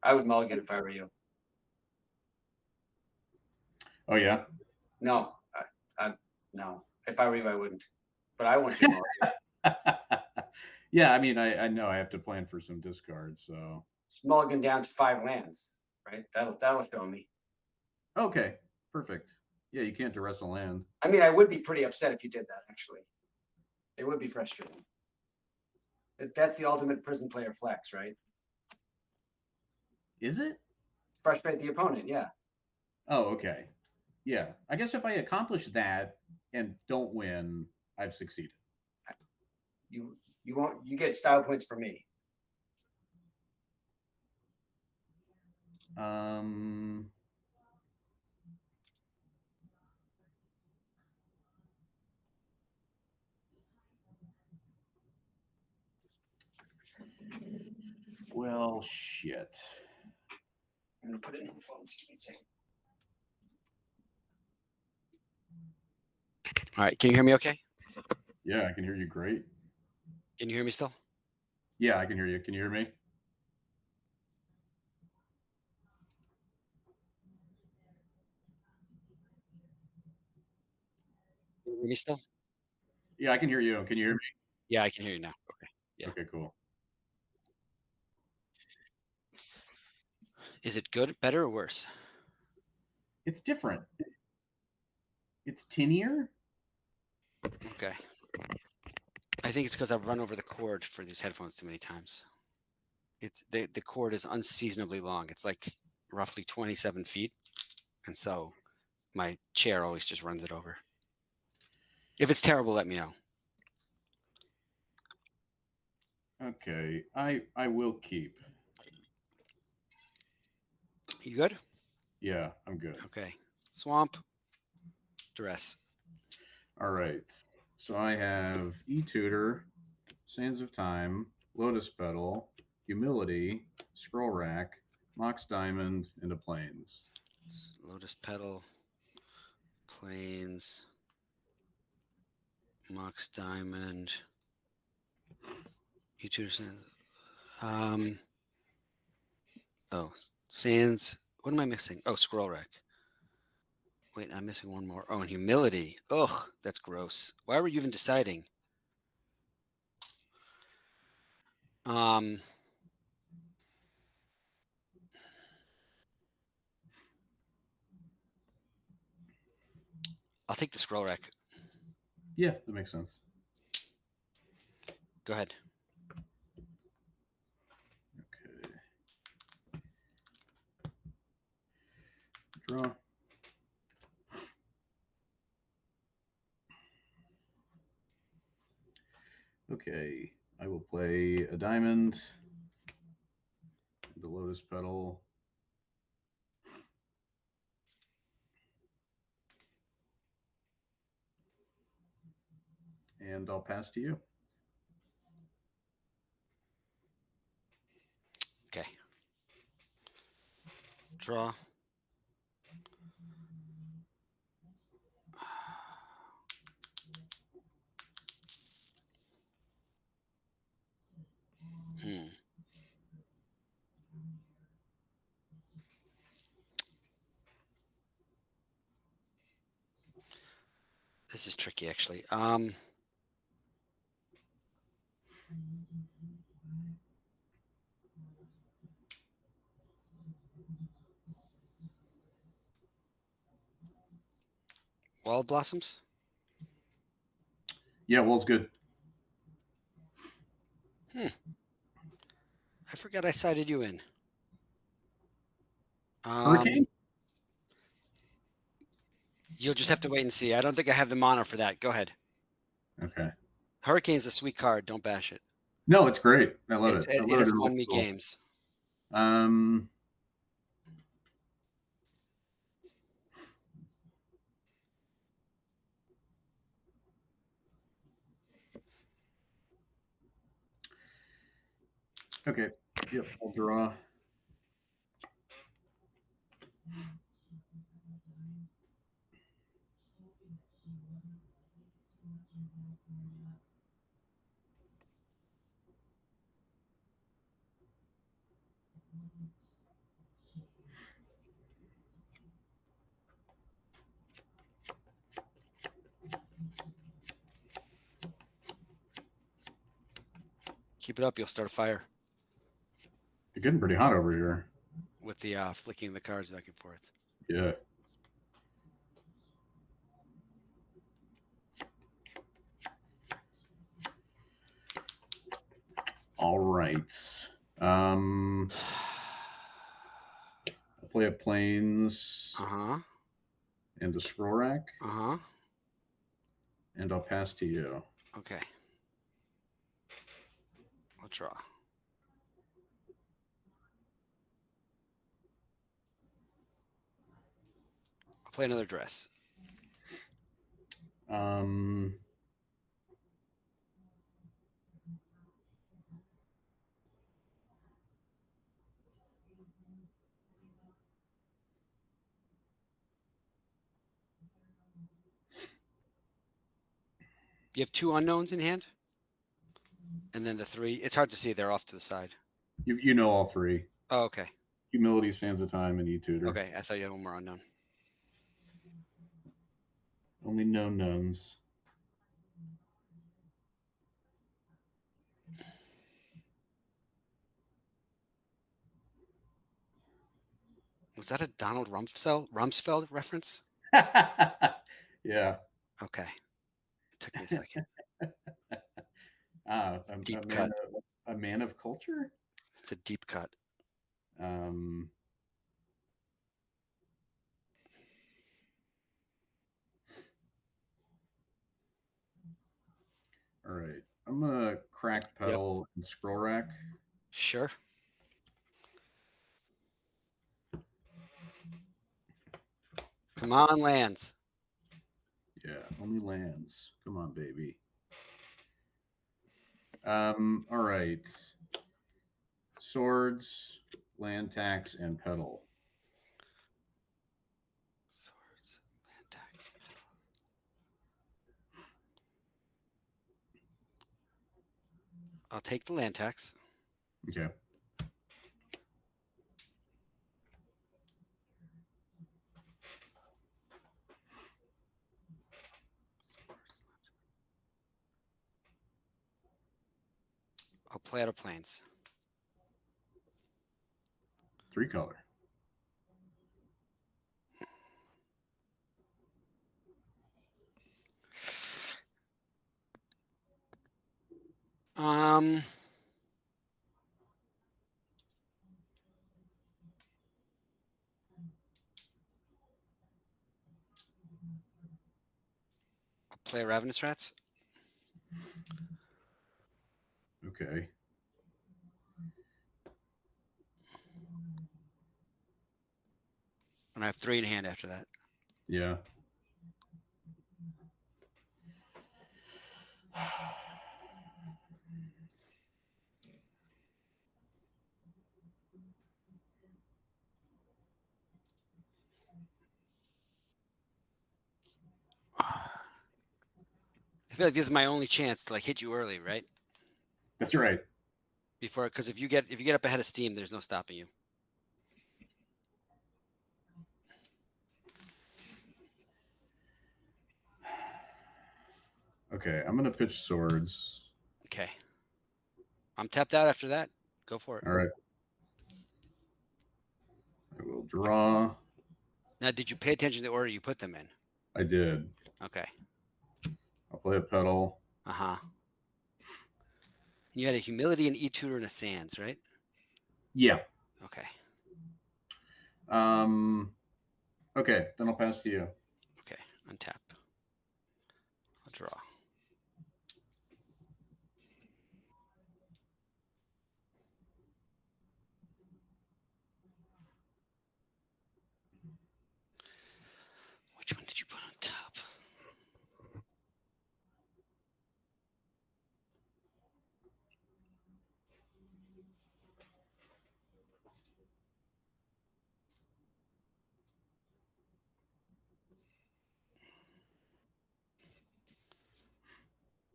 I would mulligan if I were you. Oh yeah. No, no. If I were you, I wouldn't. But I want you to mulligan. Yeah, I mean, I know I have to plan for some discards, so. Just mulligan down to 5 lands, right? That'll show me. Okay, perfect. Yeah, you can't duress a land. I mean, I would be pretty upset if you did that. Actually, it would be frustrating. That's the ultimate prison player flex, right? Is it? Frustrate the opponent, yeah. Oh, okay. Yeah, I guess if I accomplish that and don't win, I've succeeded. You won't. You get style points for me. Well, shit. I'm gonna put it in the phone so you can see. All right, can you hear me okay? Yeah, I can hear you great. Can you hear me still? Yeah, I can hear you. Can you hear me? Can you hear me still? Yeah, I can hear you. Can you hear me? Yeah, I can hear you now. Okay. Yeah. Okay, cool. Is it good, better, or worse? It's different. It's tinier. Okay. I think it's because I've run over the cord for these headphones too many times. It's the cord is unseasonably long. It's like roughly 27 feet, and so my chair always just runs it over. If it's terrible, let me know. Okay, I will keep. You good? Yeah, I'm good. Okay. Swamp. Duress. All right. So I have E-Tutor, Sands of Time, Lotus Petal, Humility, Scroll Rack, Mox Diamond, and a Plains. Lotus Petal, Plains, Mox Diamond. Oh, Sands. What am I missing? Oh, Scroll Rack. Wait, I'm missing one more. Oh, and Humility. Ugh, that's gross. Why were you even deciding? I'll take the Scroll Rack. Yeah, that makes sense. Go ahead. Okay. Draw. Okay, I will play a diamond, the Lotus Petal, and I'll pass to you. Okay. Draw. This is tricky, actually. Wild Blossoms? Yeah, Wall's good. I forgot I sided you in. Hurricane? You'll just have to wait and see. I don't think I have the mana for that. Go ahead. Okay. Hurricane's a sweet card. Don't bash it. No, it's great. I love it. It has won me games. Okay. Yep, I'll draw. Keep it up. You'll start a fire It's getting pretty hot over here. with the flicking the cards back and forth. Yeah. All right. I'll play a Plains and a Scroll Rack. And I'll pass to you. Okay. I'll draw. I'll play another dress. You have two unknowns in hand? And then the three. It's hard to see. They're off to the side. You know all three. Oh, okay. Humility, Sands of Time, and E-Tutor. Okay, I thought you had one more unknown. Only known knowns. Was that a Donald Rumsfeld reference? Yeah. Okay. It took me a second. Deep cut. A man of culture? It's a deep cut. All right. I'm going to crack Petal and Scroll Rack. Sure. Come on, lands. Yeah, only lands. Come on, baby. All right. Swords, land tax, and pedal. Swords, land tax. I'll take the land tax. Okay. I'll play out of planes. 3 color. I'll play Ravenous Rats. Okay. And I have 3 in hand after that. Yeah. I feel like this is my only chance to like hit you early, right? That's right. Before, because if you get up ahead of steam, there's no stopping you. Okay, I'm gonna pitch swords. Okay. I'm tapped out after that. Go for it. All right. I will draw. Now, did you pay attention to the order you put them in? I did. Okay. I'll play a pedal. Uh-huh. You had a humility, an e-tutor, and a sands, right? Yeah. Okay. Okay, then I'll pass to you. Okay. Untap. I'll draw. Which one did you put on top?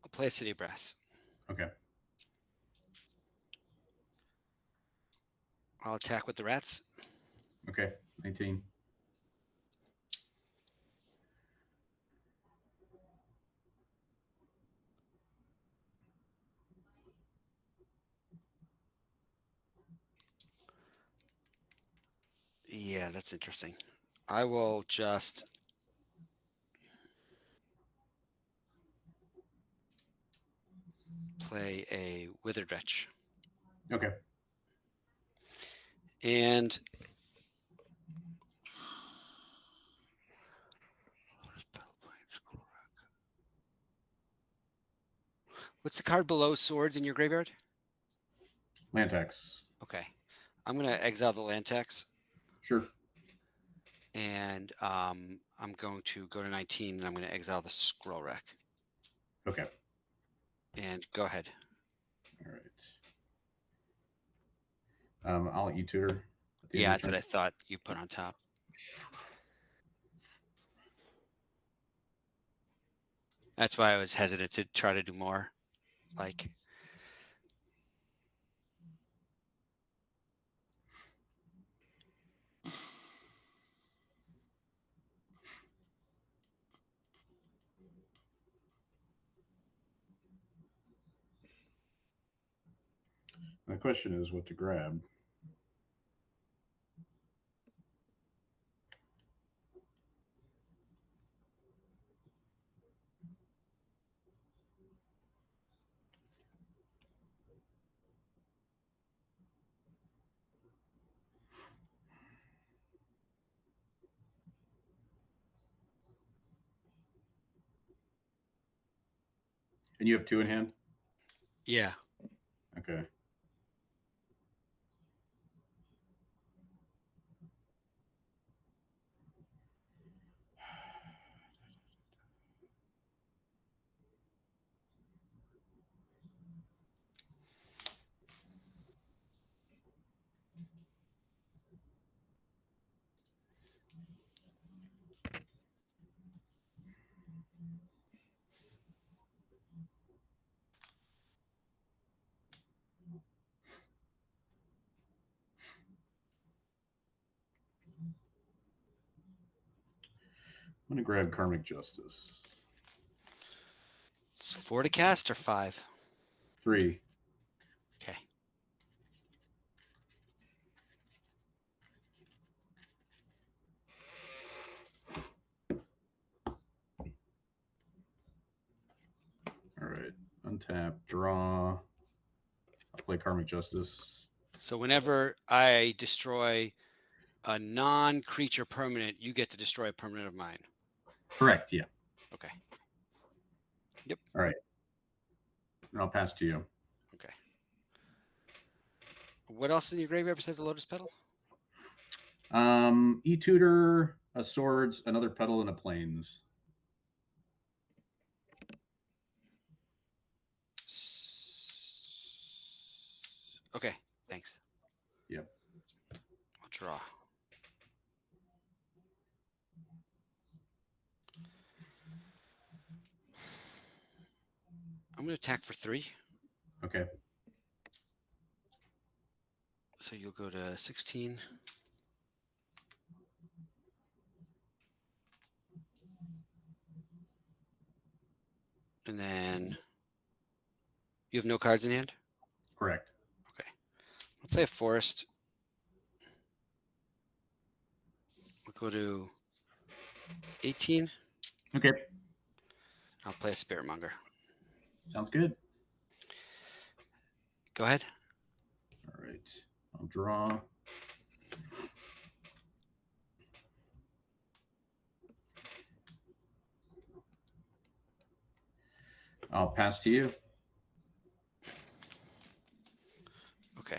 I'll play a City of Brass. Okay. I'll attack with the rats. Okay. 19. Yeah, that's interesting. I will just play a Withered Wretch. Okay. And what's the card below swords in your graveyard? Land tax. Okay. I'm going to exile the land tax. Sure. And I'm going to go to 19 and I'm going to exile the scroll rack. Okay. And go ahead. All right. I'll e-tutor. Yeah, that's what I thought you put on top. That's why I was hesitant to try to do more. Like, The question is what to grab. And you have 2 in hand? yeah. Okay. I'm going to grab Karmic Justice. It's 4 to cast or 5? 3. Okay. All right. Untap, draw. I'll play Karmic Justice. So whenever I destroy a non-creature permanent, you get to destroy a permanent of mine. Correct, yeah. Okay. All right. And I'll pass to you. Okay. What else in your graveyard besides the Lotus Petal? E-Tutor, a Swords, another Petal, and a Plains. Okay, thanks. Yep. I'll draw. I'm going to attack for 3. Okay. So you'll go to 16. And then you have no cards in hand? Correct. Okay. Let's say a forest. We'll go to 18. Okay. I'll play a Spiritmonger. Sounds good. Go ahead. All right. I'll draw. I'll pass to you. Okay.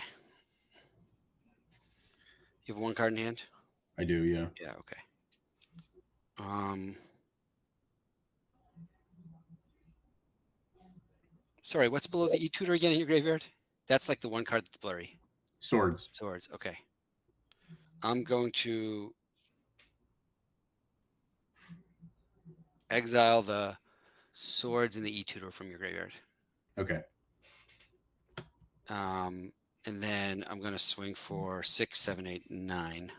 You have 1 card in hand? I do, yeah. Yeah, okay. Sorry, what's below the E-Tutor again in your graveyard? That's like the 1 card that's blurry. Swords. Swords, okay. I'm going to exile the Swords and the E-Tutor from your graveyard. Okay. And then I'm going to swing for 6, 7, 8, 9.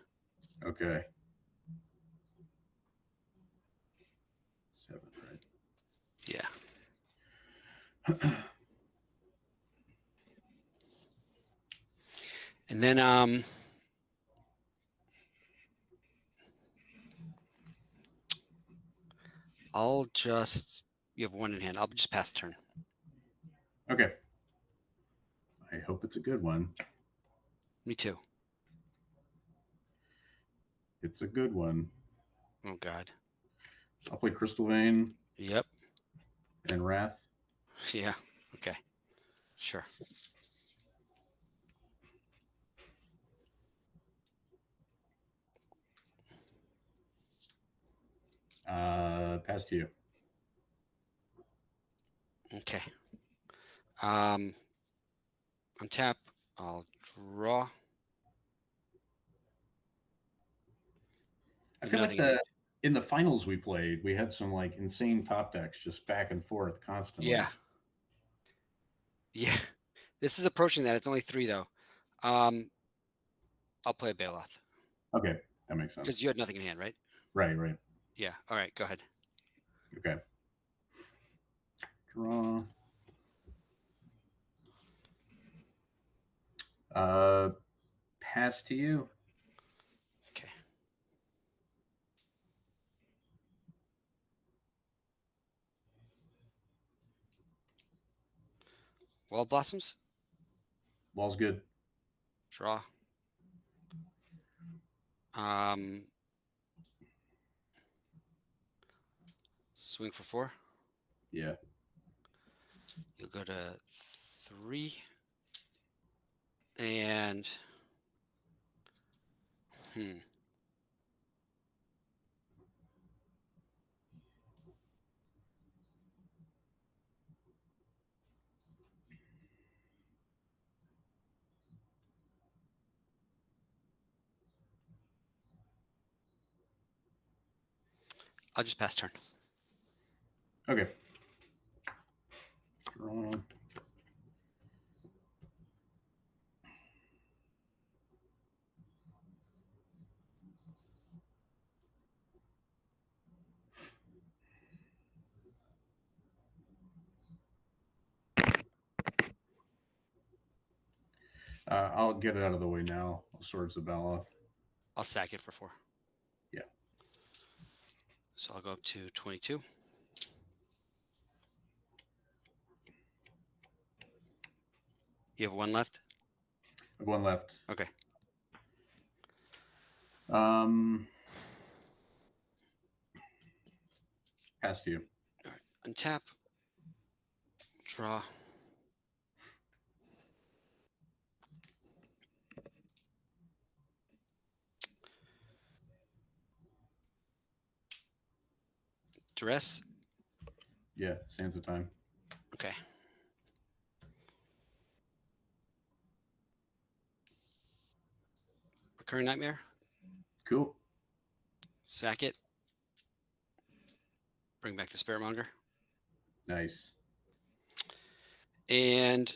Okay. 7, right? Yeah. And then I'll just, you have 1 in hand. I'll just pass the turn. Okay. I hope it's a good one. Me too. It's a good one. Oh, God. I'll play Crystal Vein Yep. and Wrath. Yeah. Okay. Sure. Pass to you. Okay. Untap. I'll draw. I feel like in the finals we played, we had some like insane top decks just back and forth constantly. Yeah. Yeah. This is approaching that. It's only 3 though. I'll play Bailoth. Okay, that makes sense. Because you had nothing in hand, right? Right. Yeah. All right. Go ahead. Okay. Draw. Pass to you. Okay. Wild Blossoms. Wall's good. Draw. Swing for 4. Yeah. You'll go to 3. And I'll just pass turn. Okay. Draw. I'll get it out of the way now. Swords of Baloth. I'll sack it for 4. Yeah. So I'll go up to 22. You have 1 left? I have 1 left. Okay. Pass to you. All right. Untap. Draw. Duress. Yeah, Sands of Time. Okay. Recurring Nightmare. Cool. Sack it. Bring back the Spiritmonger. Nice. And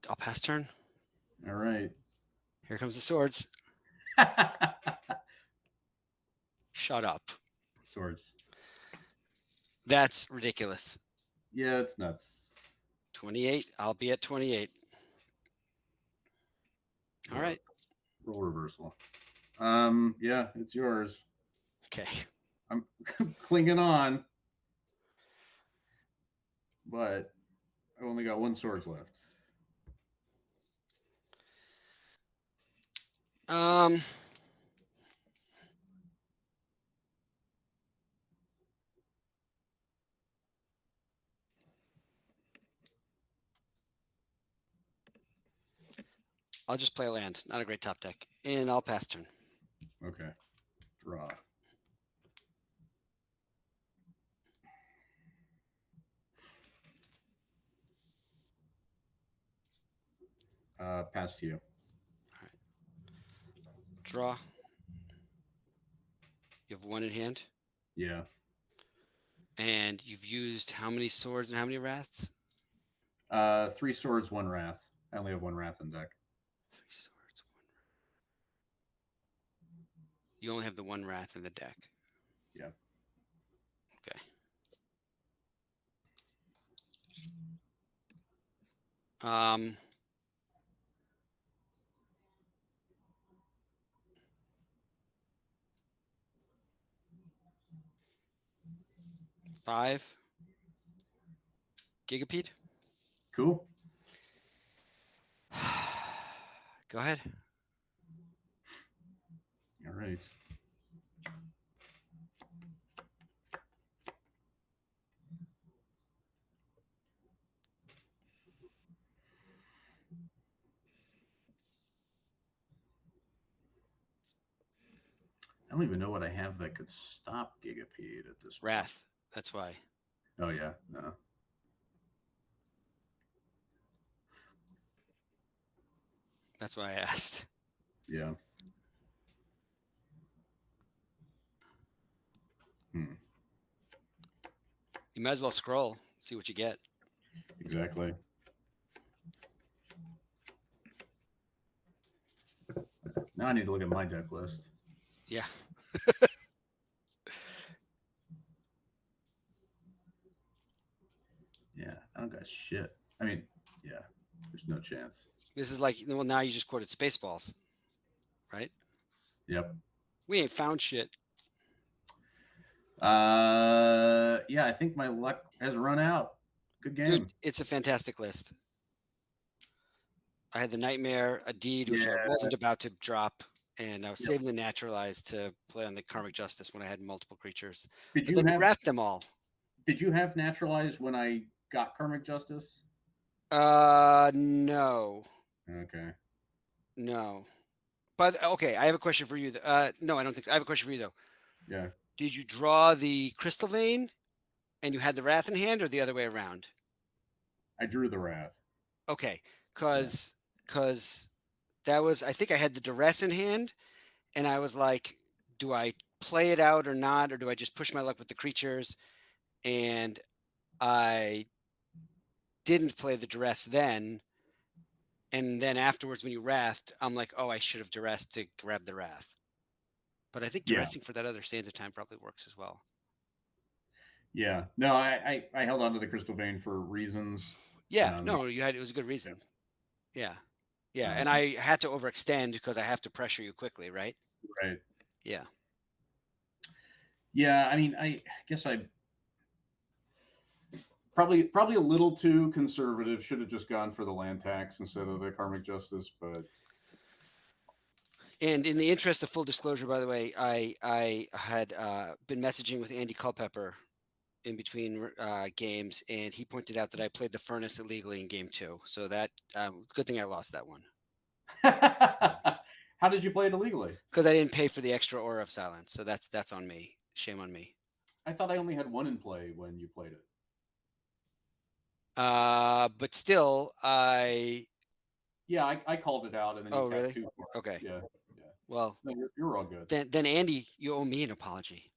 I'll pass turn. All right. Here comes the swords. Shut up. Swords. That's ridiculous. Yeah, it's nuts. 28. I'll be at 28. All right. Roll reversal. Yeah, it's yours. Okay. I'm clinging on, but I only got 1 swords left. I'll just play a land. Not a great top deck. And I'll pass turn. Okay. Draw. Pass to you. All right. Draw. You have 1 in hand. Yeah. And you've used how many swords and how many wraths? 3 swords, 1 wrath. I only have 1 wrath in deck. 3 swords, 1 wrath. You only have the 1 wrath in the deck. Yeah. Okay. Five. Gigapede. Cool. Go ahead. All right. I don't even know what I have that could stop Gigapede at this point. Wrath. That's why. Oh, yeah. No. That's why I asked. Yeah. You might as well scroll, see what you get. Exactly. Now I need to look at my deck list. Yeah. Yeah, I don't got shit. I mean, yeah, there's no chance. This is like, well, now you just quoted Spaceballs, right? Yep. We ain't found shit. Yeah, I think my luck has run out. Good game. Dude, it's a fantastic list. I had the Nightmare, a Deed, which I wasn't about to drop, and I was saving the Naturalized to play on the Karmic Justice when I had multiple creatures. But then you wrapped them all. Did you have Naturalized when I got Karmic Justice? No. Okay. No. But, okay, I have a question for you. No, I don't think so. I have a question for you, though. Yeah. Did you draw the Crystal Vein and you had the Wrath in hand, or the other way around? I drew the Wrath. Okay, because that was, I think I had the Duress in hand, and I was like, do I play it out or not, or do I just push my luck with the creatures? And I didn't play the Duress then, and then afterwards when you Wrathed, I'm like, oh, I should have Duressed to grab the Wrath. But I think Duressing for that other Sands of Time probably works as well. Yeah. No, I held on to the Crystal Vein for reasons. Yeah. No, it was a good reason. Yeah. Yeah, and I had to overextend because I have to pressure you quickly, right? Right. Yeah. Yeah, I mean, I guess I probably a little too conservative. Should have just gone for the land tax instead of the karmic justice, but And in the interest of full disclosure, by the way, I had been messaging with Andy Culpepper in between games, and he pointed out that I played the furnace illegally in game 2. So that good thing I lost that one how did you play it illegally? because I didn't pay for the extra aura of silence. So that's on me. Shame on me. I thought I only had one in play when you played it. But still, Yeah, I called it out, and then you Oh, kept really? 2 for it. Okay. Yeah. Well, No, you're all good. then Andy, you owe me an apology.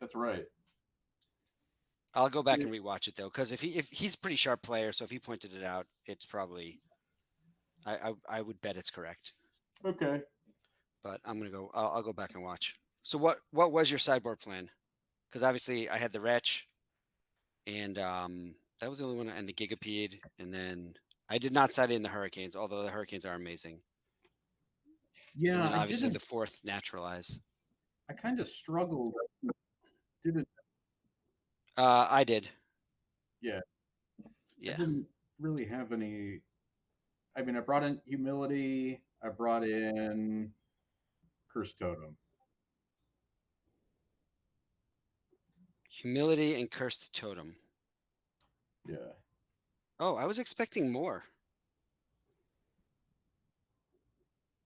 That's right. I'll go back and rewatch it though, because if he's a pretty sharp player, so if he pointed it out, it's probably I would bet it's correct. Okay. But I'm gonna go. I'll go back and watch. So what was your sideboard plan? Because obviously I had the Wretch, and that was the only one, and the Gigapede, and then I did not side in the Hurricanes, although the Hurricanes are amazing. Yeah, And then I obviously didn't. the 4th Naturalize. I kind of struggled. Didn't. I did. Yeah. Yeah. I didn't really have any. I mean, I brought in humility. I brought in curse totem. Humility and Cursed Totem. Yeah. Oh, I was expecting more.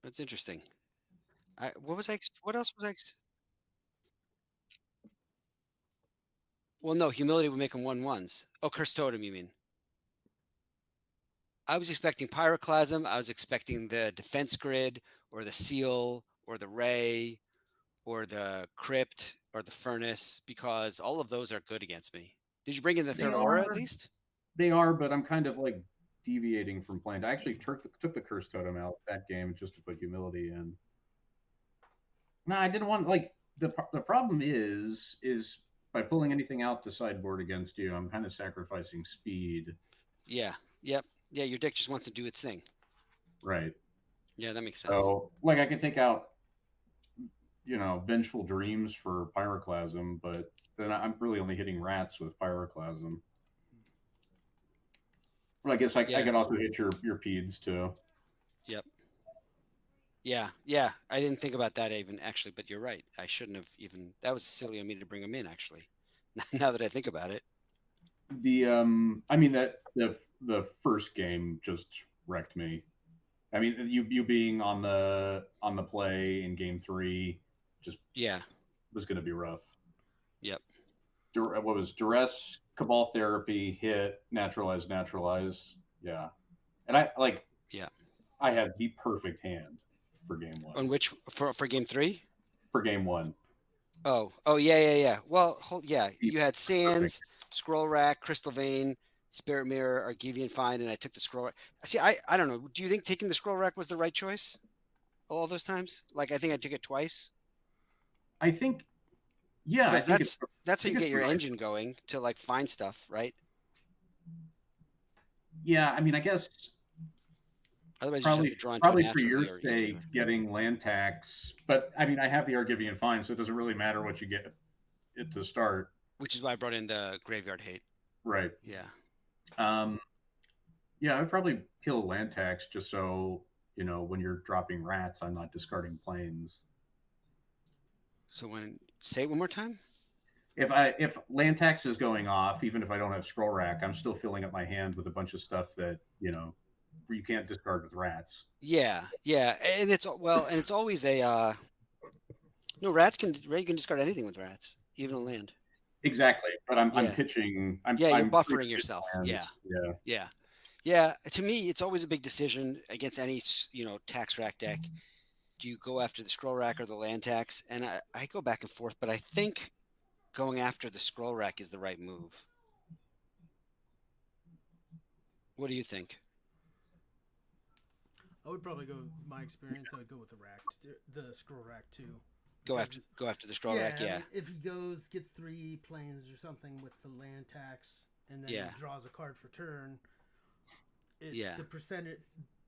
That's interesting. What else was I? Well, no, humility would make them 1/1s. Oh, Cursed Totem, you mean? I was expecting Pyroclasm. I was expecting the Defense Grid, or the Seal, or the Ray, or the Crypt, or the Furnace, because all of those are good against me. Did you bring in the They 3rd Aura at are. least? They are, but I'm kind of like deviating from plan. I actually took the curse totem out that game just to put humility in. No, I didn't want like the problem is by pulling anything out to sideboard against you, I'm kind of sacrificing speed. Yeah. Yep. Yeah, your deck just wants to do its thing. Right. Yeah, that makes sense. So like I could take out, Vengeful Dreams for Pyroclasm, but then I'm really only hitting rats with Pyroclasm. Well, I guess I could also hit your peds too. Yep. Yeah. I didn't think about that even actually, but you're right. I shouldn't have even. That was silly of me to bring them in actually. Now that I think about it. I mean that the first game just wrecked me. I mean, you being on the play in game 3 just was going to be rough. Yep. What was Duress, Cabal Therapy, hit, Naturalize. Yeah. And I had the perfect hand for game 1. On which for game 3? For game 1. Oh yeah. Well, you had Sands, Scroll Rack, Crystal Vein, Spirit Mirror, Argivian Find, and I took the Scroll Rack. See, I don't know. Do you think taking the Scroll Rack was the right choice? All those times? Like I think I took it twice. I think, yeah, because that's how you get your engine going to like find stuff, right? Yeah, I mean, I guess. Otherwise, probably for your sake, getting land tax. But I mean, I have the Argivian Find, so it doesn't really matter what you get it to start. Which is why I brought in the Graveyard Hate. Right. Yeah. Yeah, I would probably kill land tax just so when you're dropping rats, I'm not discarding planes. So say it one more time. If land tax is going off, even if I don't have Scroll Rack, I'm still filling up my hand with a bunch of stuff that you can't discard with rats. Yeah, and it's always a no, rats can discard anything with rats, even a land. Exactly, but I'm pitching. You're I'm buffering yourself. Lands. Yeah. To me, it's always a big decision against any tax rack deck. Do you go after the Scroll Rack or the land tax? And I go back and forth, but I think going after the Scroll Rack is the right move. What do you think? I would probably go. My experience, I would go with the Scroll Rack too. Go after the Scroll Rack. Yeah. If he gets 3 planes or something with the land tax, and then he draws a card for turn. The percentage,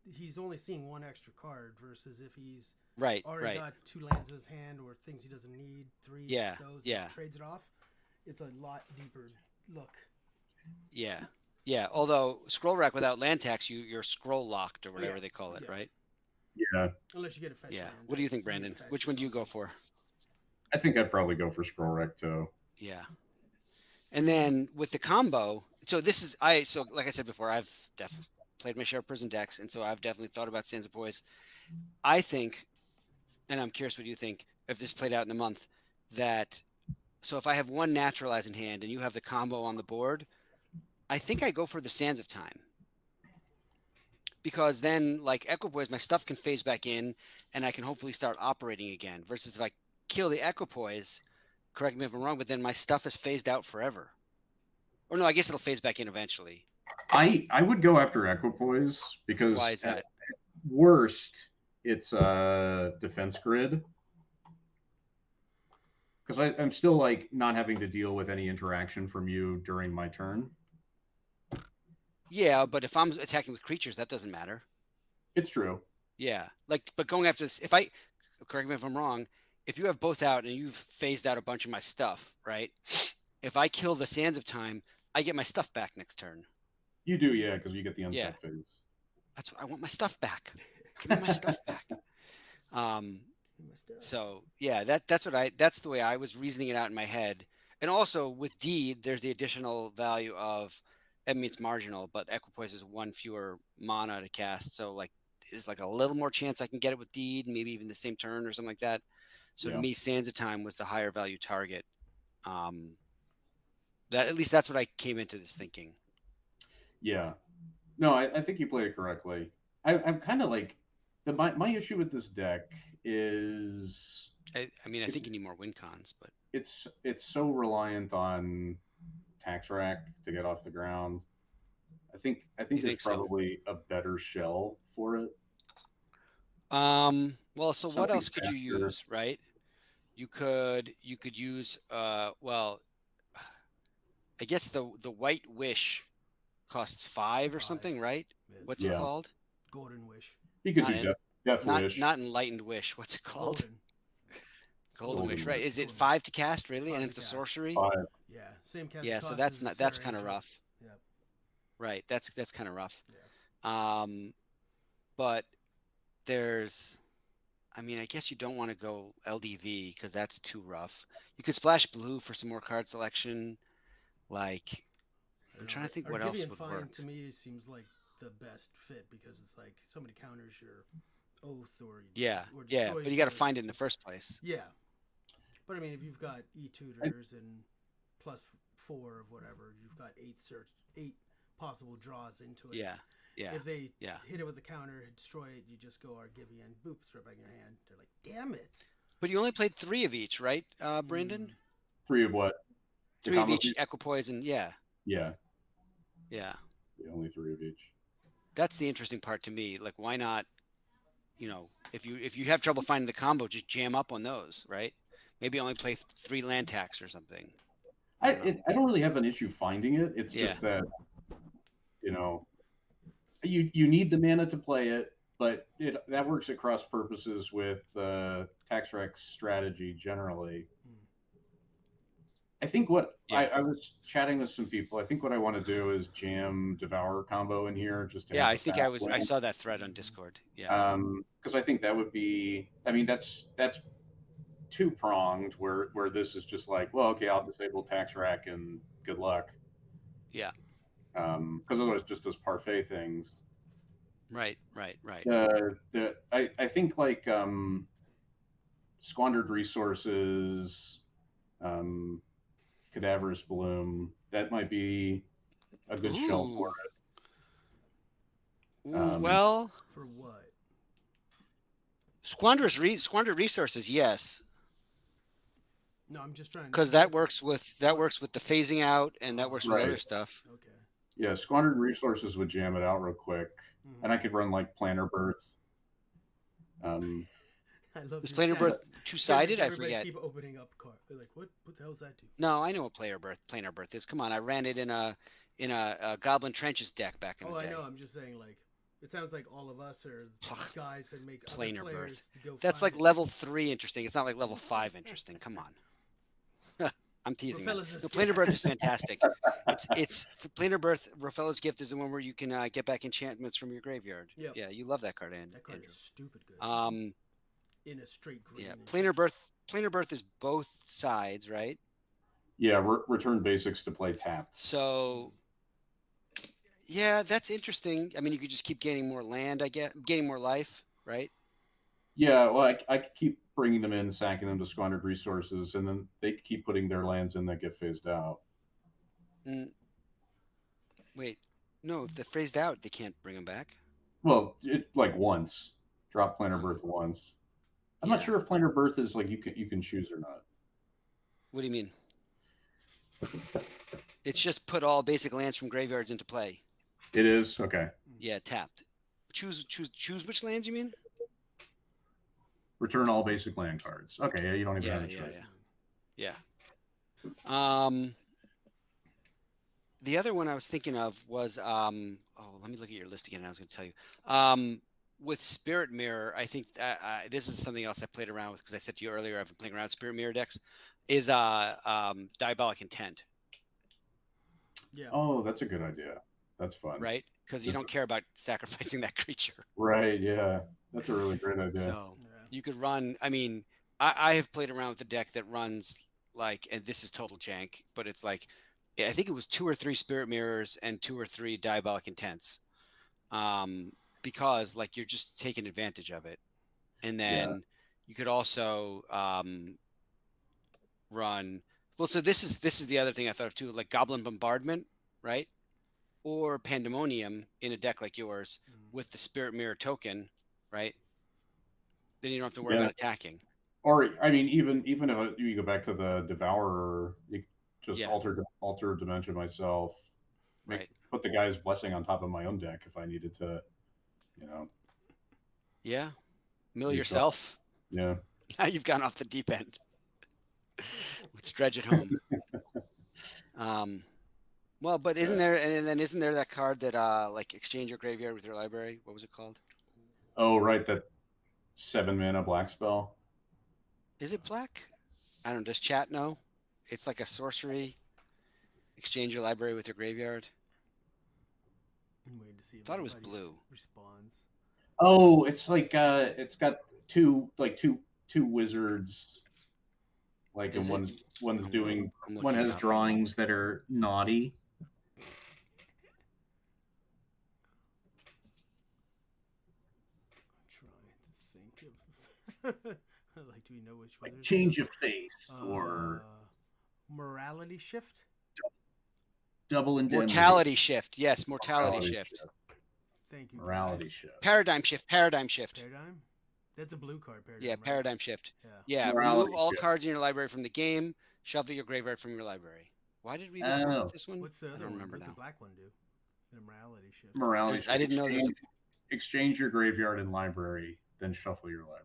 he's only seeing one extra card versus if he's Right. already got 2 lands in his hand or things he doesn't need, 3 Yeah, of those, yeah. and trades it off. It's a lot deeper look. Yeah. Yeah. Although scroll rack without land tax, you're scroll locked or whatever yeah. they call it, Yeah. right? Yeah, Unless you get a fetch Yeah. land. What do you think, that's- Brandon? fetch Which or one do you go something. for? I think I'd probably go for scroll wreck too. Yeah. And then with the combo, so this is so like I said before, I've definitely played my share of prison decks, and so I've definitely thought about Sandsipoise. I think, and I'm curious what you think, if this played out in a month, that so if I have one naturalize in hand and you have the combo on the board, I think I go for the Sands of Time. Because then, like Equipoise, my stuff can phase back in, and I can hopefully start operating again. Versus if I kill the Equipoise, correct me if I'm wrong, but then my stuff is phased out forever. Or no, I guess it'll phase back in eventually. I would go after Equipoise because Why is that? at worst it's a defense grid. Because I'm still like not having to deal with any interaction from you during my turn. Yeah, but if I'm attacking with creatures, that doesn't matter. It's true. Yeah, like, but going after this, if I, correct me if I'm wrong, if you have both out and you've phased out a bunch of my stuff, right? If I kill the Sands of Time, I get my stuff back next turn. You do, yeah, because you get the Yeah. untapped phase. That's what I want, my stuff back. Give me my stuff back. Messed up. So yeah, that's the way I was reasoning it out in my head. And also with Deed, there's the additional value of, I mean, it's marginal, but Equipoise is 1 fewer mana to cast. So like, there's like a little more chance I can get it with Deed, maybe even the same turn or something like that. So Yeah. to me, Sands of Time was the higher value target. That at least that's what I came into this thinking. Yeah. No, I think you played it correctly. I'm kind of like my issue with this deck is I mean, I think you need more win cons, but it's so reliant on tax rack to get off the ground. I think You there's think so? probably a better shell for it. well, so what Something else could you faster. use, right? You could use well, I guess the White Wish costs 5 or 5. something, right? Yes. What's it Yeah. called? Golden Wish. You could Not do in- Death Wish. Not Enlightened Wish. What's it called? Golden. Golden Wish, Golden right? Is it Golden. 5 to cast, really? 5 And to it's a cast. sorcery? 5. Yeah. Same cast. Yeah, so cost that's as not the that's Sarah kind of Angel. rough. Yep. Right. That's kind of rough. Yeah. But there's, I mean, I guess you don't want to go LDV because that's too rough. You could splash blue for some more card selection. Like, I'm trying to think what else Argivian would Fine work. to me seems like the best fit because it's like somebody counters your oath or Yeah, or yeah, destroys but you got to your- find it in the first place. Yeah, but I mean, if you've got e-tutors and +4 of whatever, you've got 8 possible draws into it. Yeah, yeah, If they yeah. hit it with the counter, destroy it, you just go Argivian, boop, it's right back in your hand. They're like, damn it. But you only played 3 of each, right, Brandon? 3 of what? The 3 of combo each piece? Equipoise, and yeah, Yeah. yeah. Only 3 of each. That's the interesting part to me. Like, why not? You know, if you have trouble finding the combo, just jam up on those, right? Maybe only play 3 land tax or something. I don't know. don't really have an issue finding it. It's Yeah. just that, you know, you need the mana to play it, but that works at cross purposes with tax rec strategy generally. I think what Yeah. I was chatting with some people. I think what I want to do is jam Devour combo in here. Just to Yeah, have I a think fast I win. saw that thread on Discord. Yeah. Because I think that would be. I mean, that's two pronged. Where this is just like, well, okay, I'll disable tax rack and good luck. Yeah. Because otherwise, it just does parfait things. Right. I think like squandered resources, cadaverous bloom. That might be a good shell for it. Well, For what? squandered resources, yes, No, I'm just trying to. because that works with the phasing out, and that works with Right. other stuff. Okay. Yeah, squandered resources would jam it out real quick, Mhm. and I could run like Planner Birth. I love Is your Planar tabs. Birth two-sided? I Everybody forget. keep opening up cards. They're like, what the hell does that do? No, I know what Planar Birth is. Come on, I ran it in a Goblin Trenches deck back in Oh, the day. I know. I'm just saying, like, It sounds like all of us are guys that make other Planar players birth. to go. That's find like it. level 3 interesting. It's not like level 5 interesting. Come on. I'm teasing. Rafella's The is- Planar Birth is fantastic. It's Planar Birth. Rafella's Gift is the one where you can get back enchantments from your graveyard. Yep. Yeah, you love that card, Andrew. That card is stupid good. In a straight green. Yeah, Planar Birth. Planar Birth is both sides, right? Yeah, return basics to play tapped. So, yeah, that's interesting. I mean, you could just keep gaining more land. I get gaining more life, right? Yeah, well, I could keep bringing them in, sacking them to squandered resources, and then they keep putting their lands in that get phased out. Wait, no. If they're phased out, they can't bring them back. Well, it like once. Drop Planar Birth once. I'm not sure if Planar Birth is like you can choose or not. What do you mean? It's just put all basic lands from graveyards into play. It is? Okay. Yeah, tapped. Choose which lands you mean? Return all basic land cards. Okay, yeah, you don't even have a choice. Yeah. The other one I was thinking of was let me look at your list again. I was going to tell you. With Spirit Mirror, I think this is something else I played around with because I said to you earlier I've been playing around with Spirit Mirror decks. Is Diabolic Intent. Yeah. Oh, that's a good idea. That's fun. Right? Because you don't care about sacrificing that creature. Right, yeah. That's a really great idea. So you could run, I mean, I have played around with a deck that runs like, and this is total jank, but it's like, I think it was 2 or 3 Spirit Mirrors and 2 or 3 Diabolic Intents. Because like you're just taking advantage of it. And then you could also run, well, so this is the other thing I thought of too, like Goblin Bombardment, right? Or Pandemonium in a deck like yours with the Spirit Mirror token, right? Then you don't have to worry about attacking. Or I mean, even if you go back to the Devourer, you just alter dimension myself, put the guy's blessing on top of my own deck if I needed to, Yeah, mill yourself. Yeah. Now you've gone off the deep end. Let's dredge it home. Well, but isn't there that card that like exchange your graveyard with your library? What was it called? Oh, right, that 7 mana black spell. Is it black? I don't know. Does chat know? It's like a sorcery. Exchange your library with your graveyard. I'm waiting to see if thought it was blue. Responds. Oh, it's like it's got two wizards. Like, and one's doing, one has drawings that are naughty. I'm trying to think of. Like, do we know which one? Like Change of Face or Morality Shift. Double Indemnity. Mortality Shift. Yes, Mortality Shift. Thank you. Morality guys. Shift. Paradigm Shift. Paradigm Shift. Paradigm. That's a blue card. Paradigm. Yeah, right? Paradigm Shift. Yeah. Remove all cards in your library from the game. Shuffle your graveyard from your library. Why did we even come up with this one? What's the other I don't one? remember What's now. the black one do? The Morality Shift. Morality Shift. I didn't know there was Exchange your graveyard and library, then shuffle your library.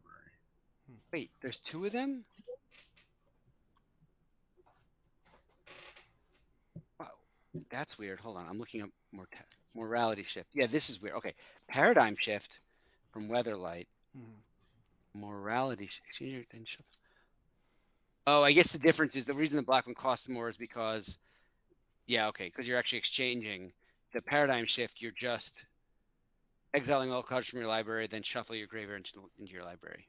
Wait, there's 2 of them? Wow, that's weird. Hold on, I'm looking up Morality Shift. Yeah, this is weird. Okay, Paradigm Shift from Weatherlight. Morality Exchange then shuffle. Oh, I guess the difference is the reason the black one costs more is because, because you're actually exchanging. The Paradigm Shift, you're just exiling all cards from your library, then shuffle your graveyard into your library.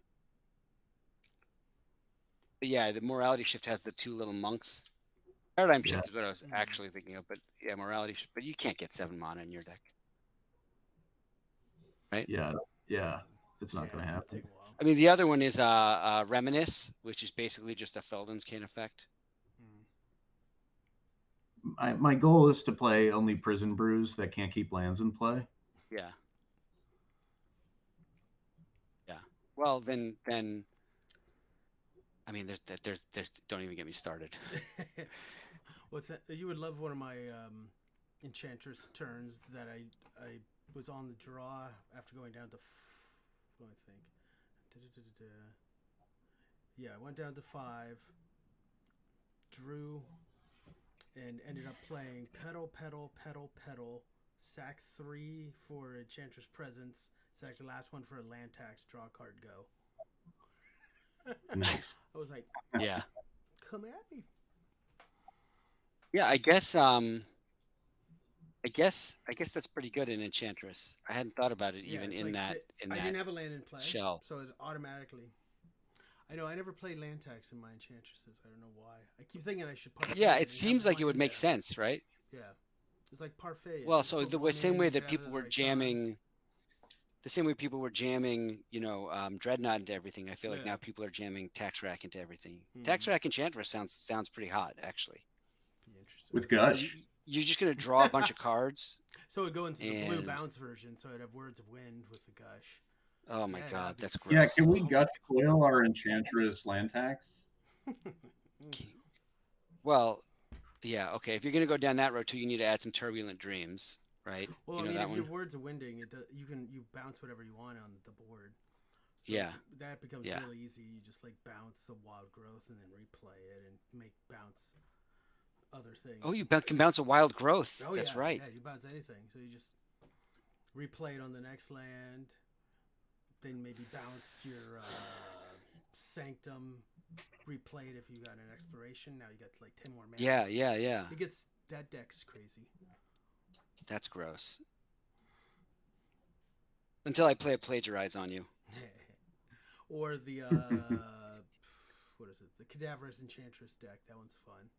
But yeah, the Morality Shift has the 2 little monks. Paradigm Shift is what I was actually thinking of, but yeah, Morality Shift. But you can't get 7 mana in your deck, right? Yeah, it's not going to happen. I mean, the other one is Ravenous, which is basically just a Felden's Cane effect. My goal is to play only Prison Brews that can't keep lands in play. Yeah. Well, then. I mean, there's don't even get me started. What's that? You would love one of my Enchantress turns that I was on the draw after going down to. What do I think? Yeah, I went down to 5, drew, and ended up playing pedal, pedal, pedal, pedal, sack 3 for Enchantress Presence, sack the last one for a land tax, draw a card, go. Nice. I was like, Yeah. come at me. Yeah, I guess that's pretty good in Enchantress. I hadn't thought about it even it's in like that I didn't have a land in play, shell. so it automatically. I know I never played land tax in my Enchantresses. I don't know why. I keep thinking I should parfait. Yeah, it seems like it would make sense, right? Yeah, it's like parfait. Well, Just so put the one same in, way grab that it people at were the right time. jamming, the same way people were jamming, Dreadnought into everything. I feel like Yeah. now people are jamming Tax Rack into everything. Hmm. Tax Rack Enchantress sounds pretty hot, actually. Be interesting. With Gush. You're just gonna draw a bunch of cards. So it'd go into the blue And- bounce version, so it'd have Words of Wind with the Gush. Oh my Yeah, god, that'd be that's fun. Yeah, gross. can we Gush coil our Enchantress land tax? Well, yeah, okay. If you're gonna go down that road too, you need to add some Turbulent Dreams, right? Well, you know I mean, that if one. your Words of Winding, you bounce whatever you want on the board. So Yeah. that becomes Yeah. really easy. You just like bounce the Wild Growth and then replay it and make bounce other things. Oh, you can bounce a Wild Growth. Oh, That's yeah, right. Yeah, you bounce anything. So you just replay it on the next land, then maybe bounce your Sanctum, replay it if you got an Exploration. Now you got like 10 more mana. Yeah. It gets, that deck's crazy. That's gross. Until I play a Plagiarize on you. Or the, what is it? The Cadaverous Enchantress deck. That one's fun.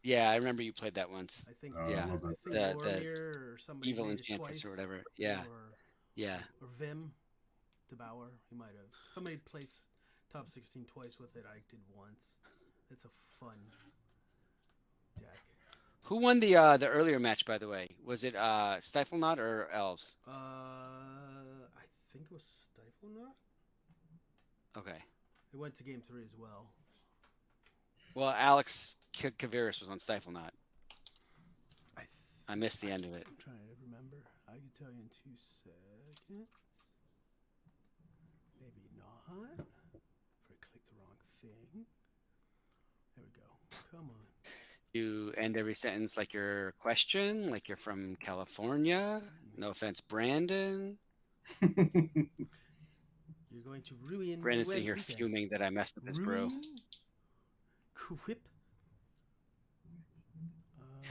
Yeah, I remember you played that once. I think, Oh, Yeah. I love I that. think The Boromir or somebody Evil made it Enchantress twice, or whatever. Yeah, Or yeah. Vim, Devour. He might have. Somebody plays top 16 twice with it. I did once. It's a fun deck. Who won the earlier match, by the way? Was it Stifle Knot or Elves? I think it was Stifle Knot. Okay. It went to game 3 as well. Well, Alex Kaviris was on Stifle Knot. I missed the I end of it. I'm trying to remember. I can tell you in 2 seconds. Maybe not. If I click the wrong thing. There we go. Come on. You end every sentence like your question, like you're from California. No offense, Brandon. You're going to ruin Brandon's my sitting here weekend. fuming that I messed up his brew. Ruin? Quip. Yeah.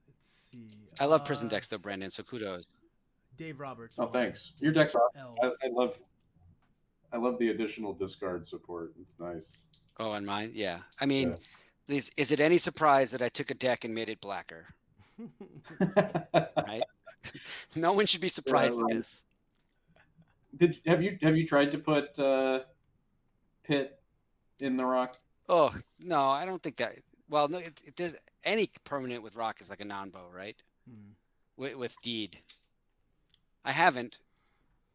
Let's see. I love prison decks though, Brandon. So kudos. Dave Roberts. Oh, won thanks. Your deck's awesome. Elves. I love the additional discard support. It's nice. Oh, and mine, yeah. I mean, Yeah. is it any surprise that I took a deck and made it blacker? Right? No one should be surprised at right. this. Have you tried to put Pit in the rock? Oh no, I don't think that. Well, no, there's any permanent with rock is like a non-bow, right? Hmm. With deed, I haven't.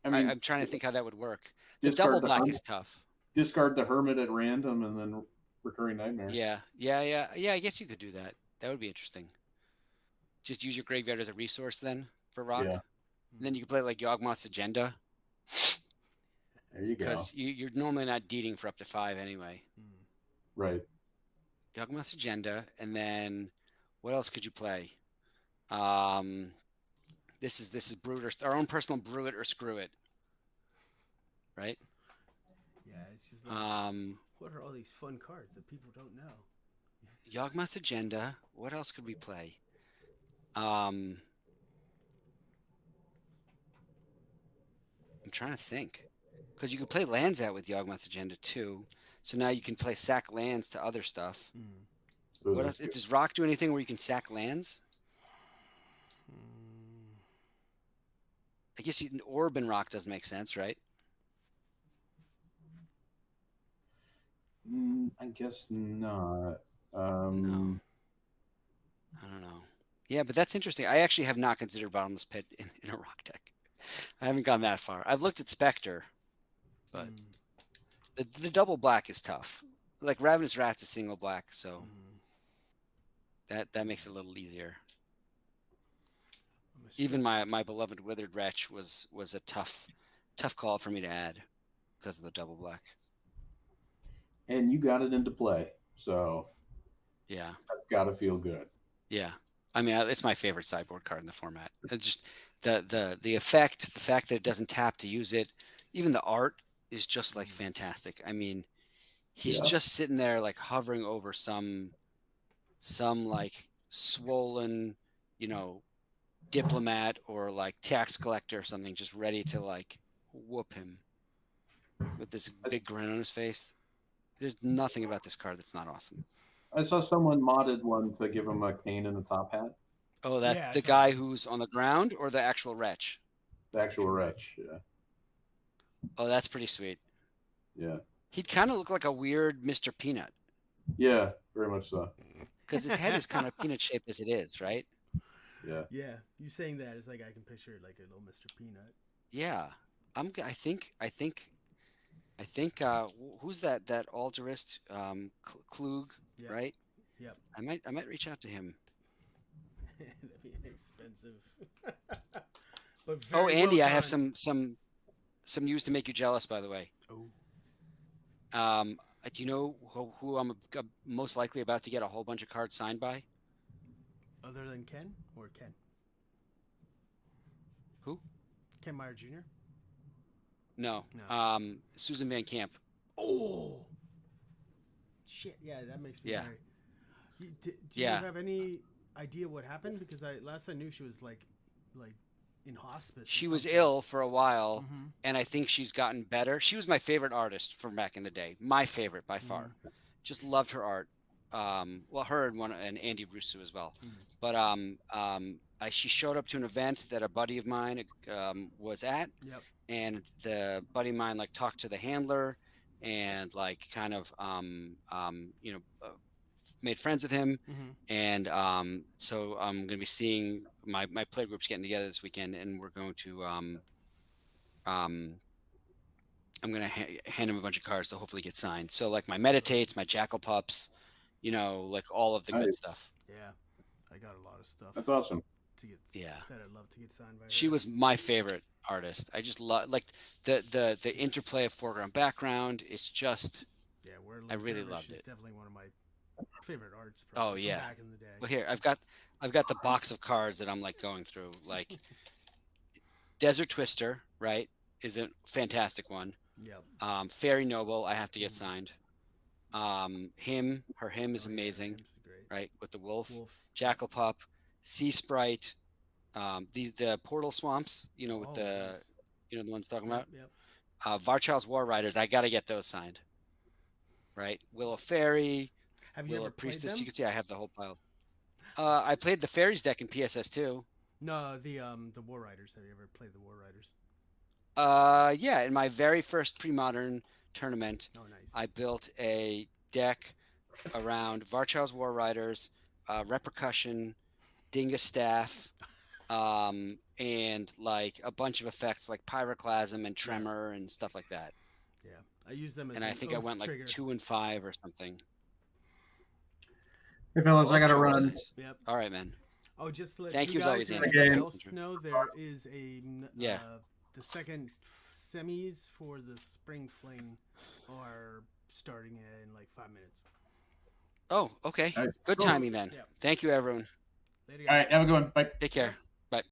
I mean, I'm trying to think how that would work. The discard double the black hermit. is tough. Discard the Hermit at random and then Recurring Nightmare. Yeah. I guess you could do that. That would be interesting. Just use your graveyard as a resource then for rock. Yeah. And then you can play like Yawgmoth's Agenda There you go. because you're normally not deeding for up to 5 anyway. Right. Yawgmoth's Agenda, and then what else could you play? This is brew it or our own personal brew it or screw it, right? Yeah, it's just like, what are all these fun cards that people don't know? Yawgmoth's Agenda. What else could we play? I'm trying to think, because you can play lands out with Yawgmoth's Agenda too. So now you can play sack lands to other stuff. Ooh, What else? that's good. Does rock do anything where you can sack lands? I guess an orb and rock does make sense, right? I guess not. No. I don't know. Yeah, but that's interesting. I actually have not considered Bottomless Pit in a rock deck. I haven't gone that far. I've looked at Spectre, but the double black is tough. Like Ravenous Rat's a single black, so that makes it a little easier. Even my beloved Withered Wretch was a tough call for me to add because of the double black. And you got it into play, so Yeah. that's got to feel good. Yeah. I mean, it's my favorite sideboard card in the format. It's just the effect, the fact that it doesn't tap to use it, even the art is just like fantastic. I mean, he's just sitting there like hovering over some like swollen, diplomat or like tax collector or something, just ready to like whoop him with this big grin on his face. There's nothing about this card that's not awesome. I saw someone modded one to give him a cane in the top hat. Oh, that's Yeah, I the saw guy that. who's on the ground or the actual wretch? The actual wretch. Yeah. Oh, that's pretty sweet. Yeah. He'd kind of look like a weird Mr. Peanut Yeah. Very much so. because his head is kind of peanut shaped as it is, right? Yeah. Yeah, you saying that is like I can picture it like a little Mr. Peanut. Yeah. I think who's that altarist Klug, Yep. right? Yep. I might reach out to him. That'd be expensive. But Oh, very Andy, well I have done. some news to make you jealous, by the way. Oh. Do you know who I'm most likely about to get a whole bunch of cards signed by? Other than Ken or Ken? Who? Ken Meyer Jr. No. No. Susan Van Camp. Oh. Shit. Yeah, that makes me Yeah. very. Do Yeah. you have any idea what happened? Because last I knew she was like in hospice. or She was something. ill for a while, Mhm. and I think she's gotten better. She was my favorite artist from back in the day. My favorite by far. Just loved her art. Well, her and Andy Russo as well. But she showed up to an event that a buddy of mine was at, Yep. and the buddy of mine like talked to the handler, and like kind of made friends with him. Mhm. And so I'm going to be seeing my play group's getting together this weekend, and we're going to I'm going to hand him a bunch of cards to hopefully get signed. So like my meditates, my jackal pups, like all of the good stuff. Yeah, I got a lot of stuff. That's awesome. To get. Yeah. That I'd love to get signed by. She her. was my favorite artist. I just love like the interplay of foreground background. It's just Yeah, I really loved She's it. definitely one of my favorite arts. Oh Probably, from yeah. back in the day. Well, here I've got the box of cards that I'm like going through. Like Desert Twister, right, is a fantastic one. Yep. Fairy Noble, I have to get signed. Him is amazing, Him's great. right, with the wolf. Wolf. Jackal Pup, Sea Sprite, the Portal Swamps, with Oh, the nice. the ones talking about. Yep. Varchal's War Riders, I got to get those signed. Right, Willow Fairy, Have you Willow ever played Priestess. them? You can see I have the whole pile. I played the Fairies deck in PSS2. No, the War Riders. Have you ever played the War Riders? Yeah, in my very first Premodern tournament, Oh, nice. I built a deck around Varchal's War Riders, Repercussion, Dingus Staff, and like a bunch of effects like Pyroclasm and Tremor and stuff like that. Yeah, I use them as And I think I went like trigger. 2 and 5 or something. Hey fellas, I gotta Trigger's run. nice. Yep. All right, man. Oh, just to let Thank you as guys always, and Andy. everybody Again. else know, there is Yeah. the second semis for the Spring Fling are starting in like 5 minutes. Oh, okay. All right, Good cool. timing then. Yeah. Thank you, everyone. Later, All right, guys. have a good one. Bye. Take care.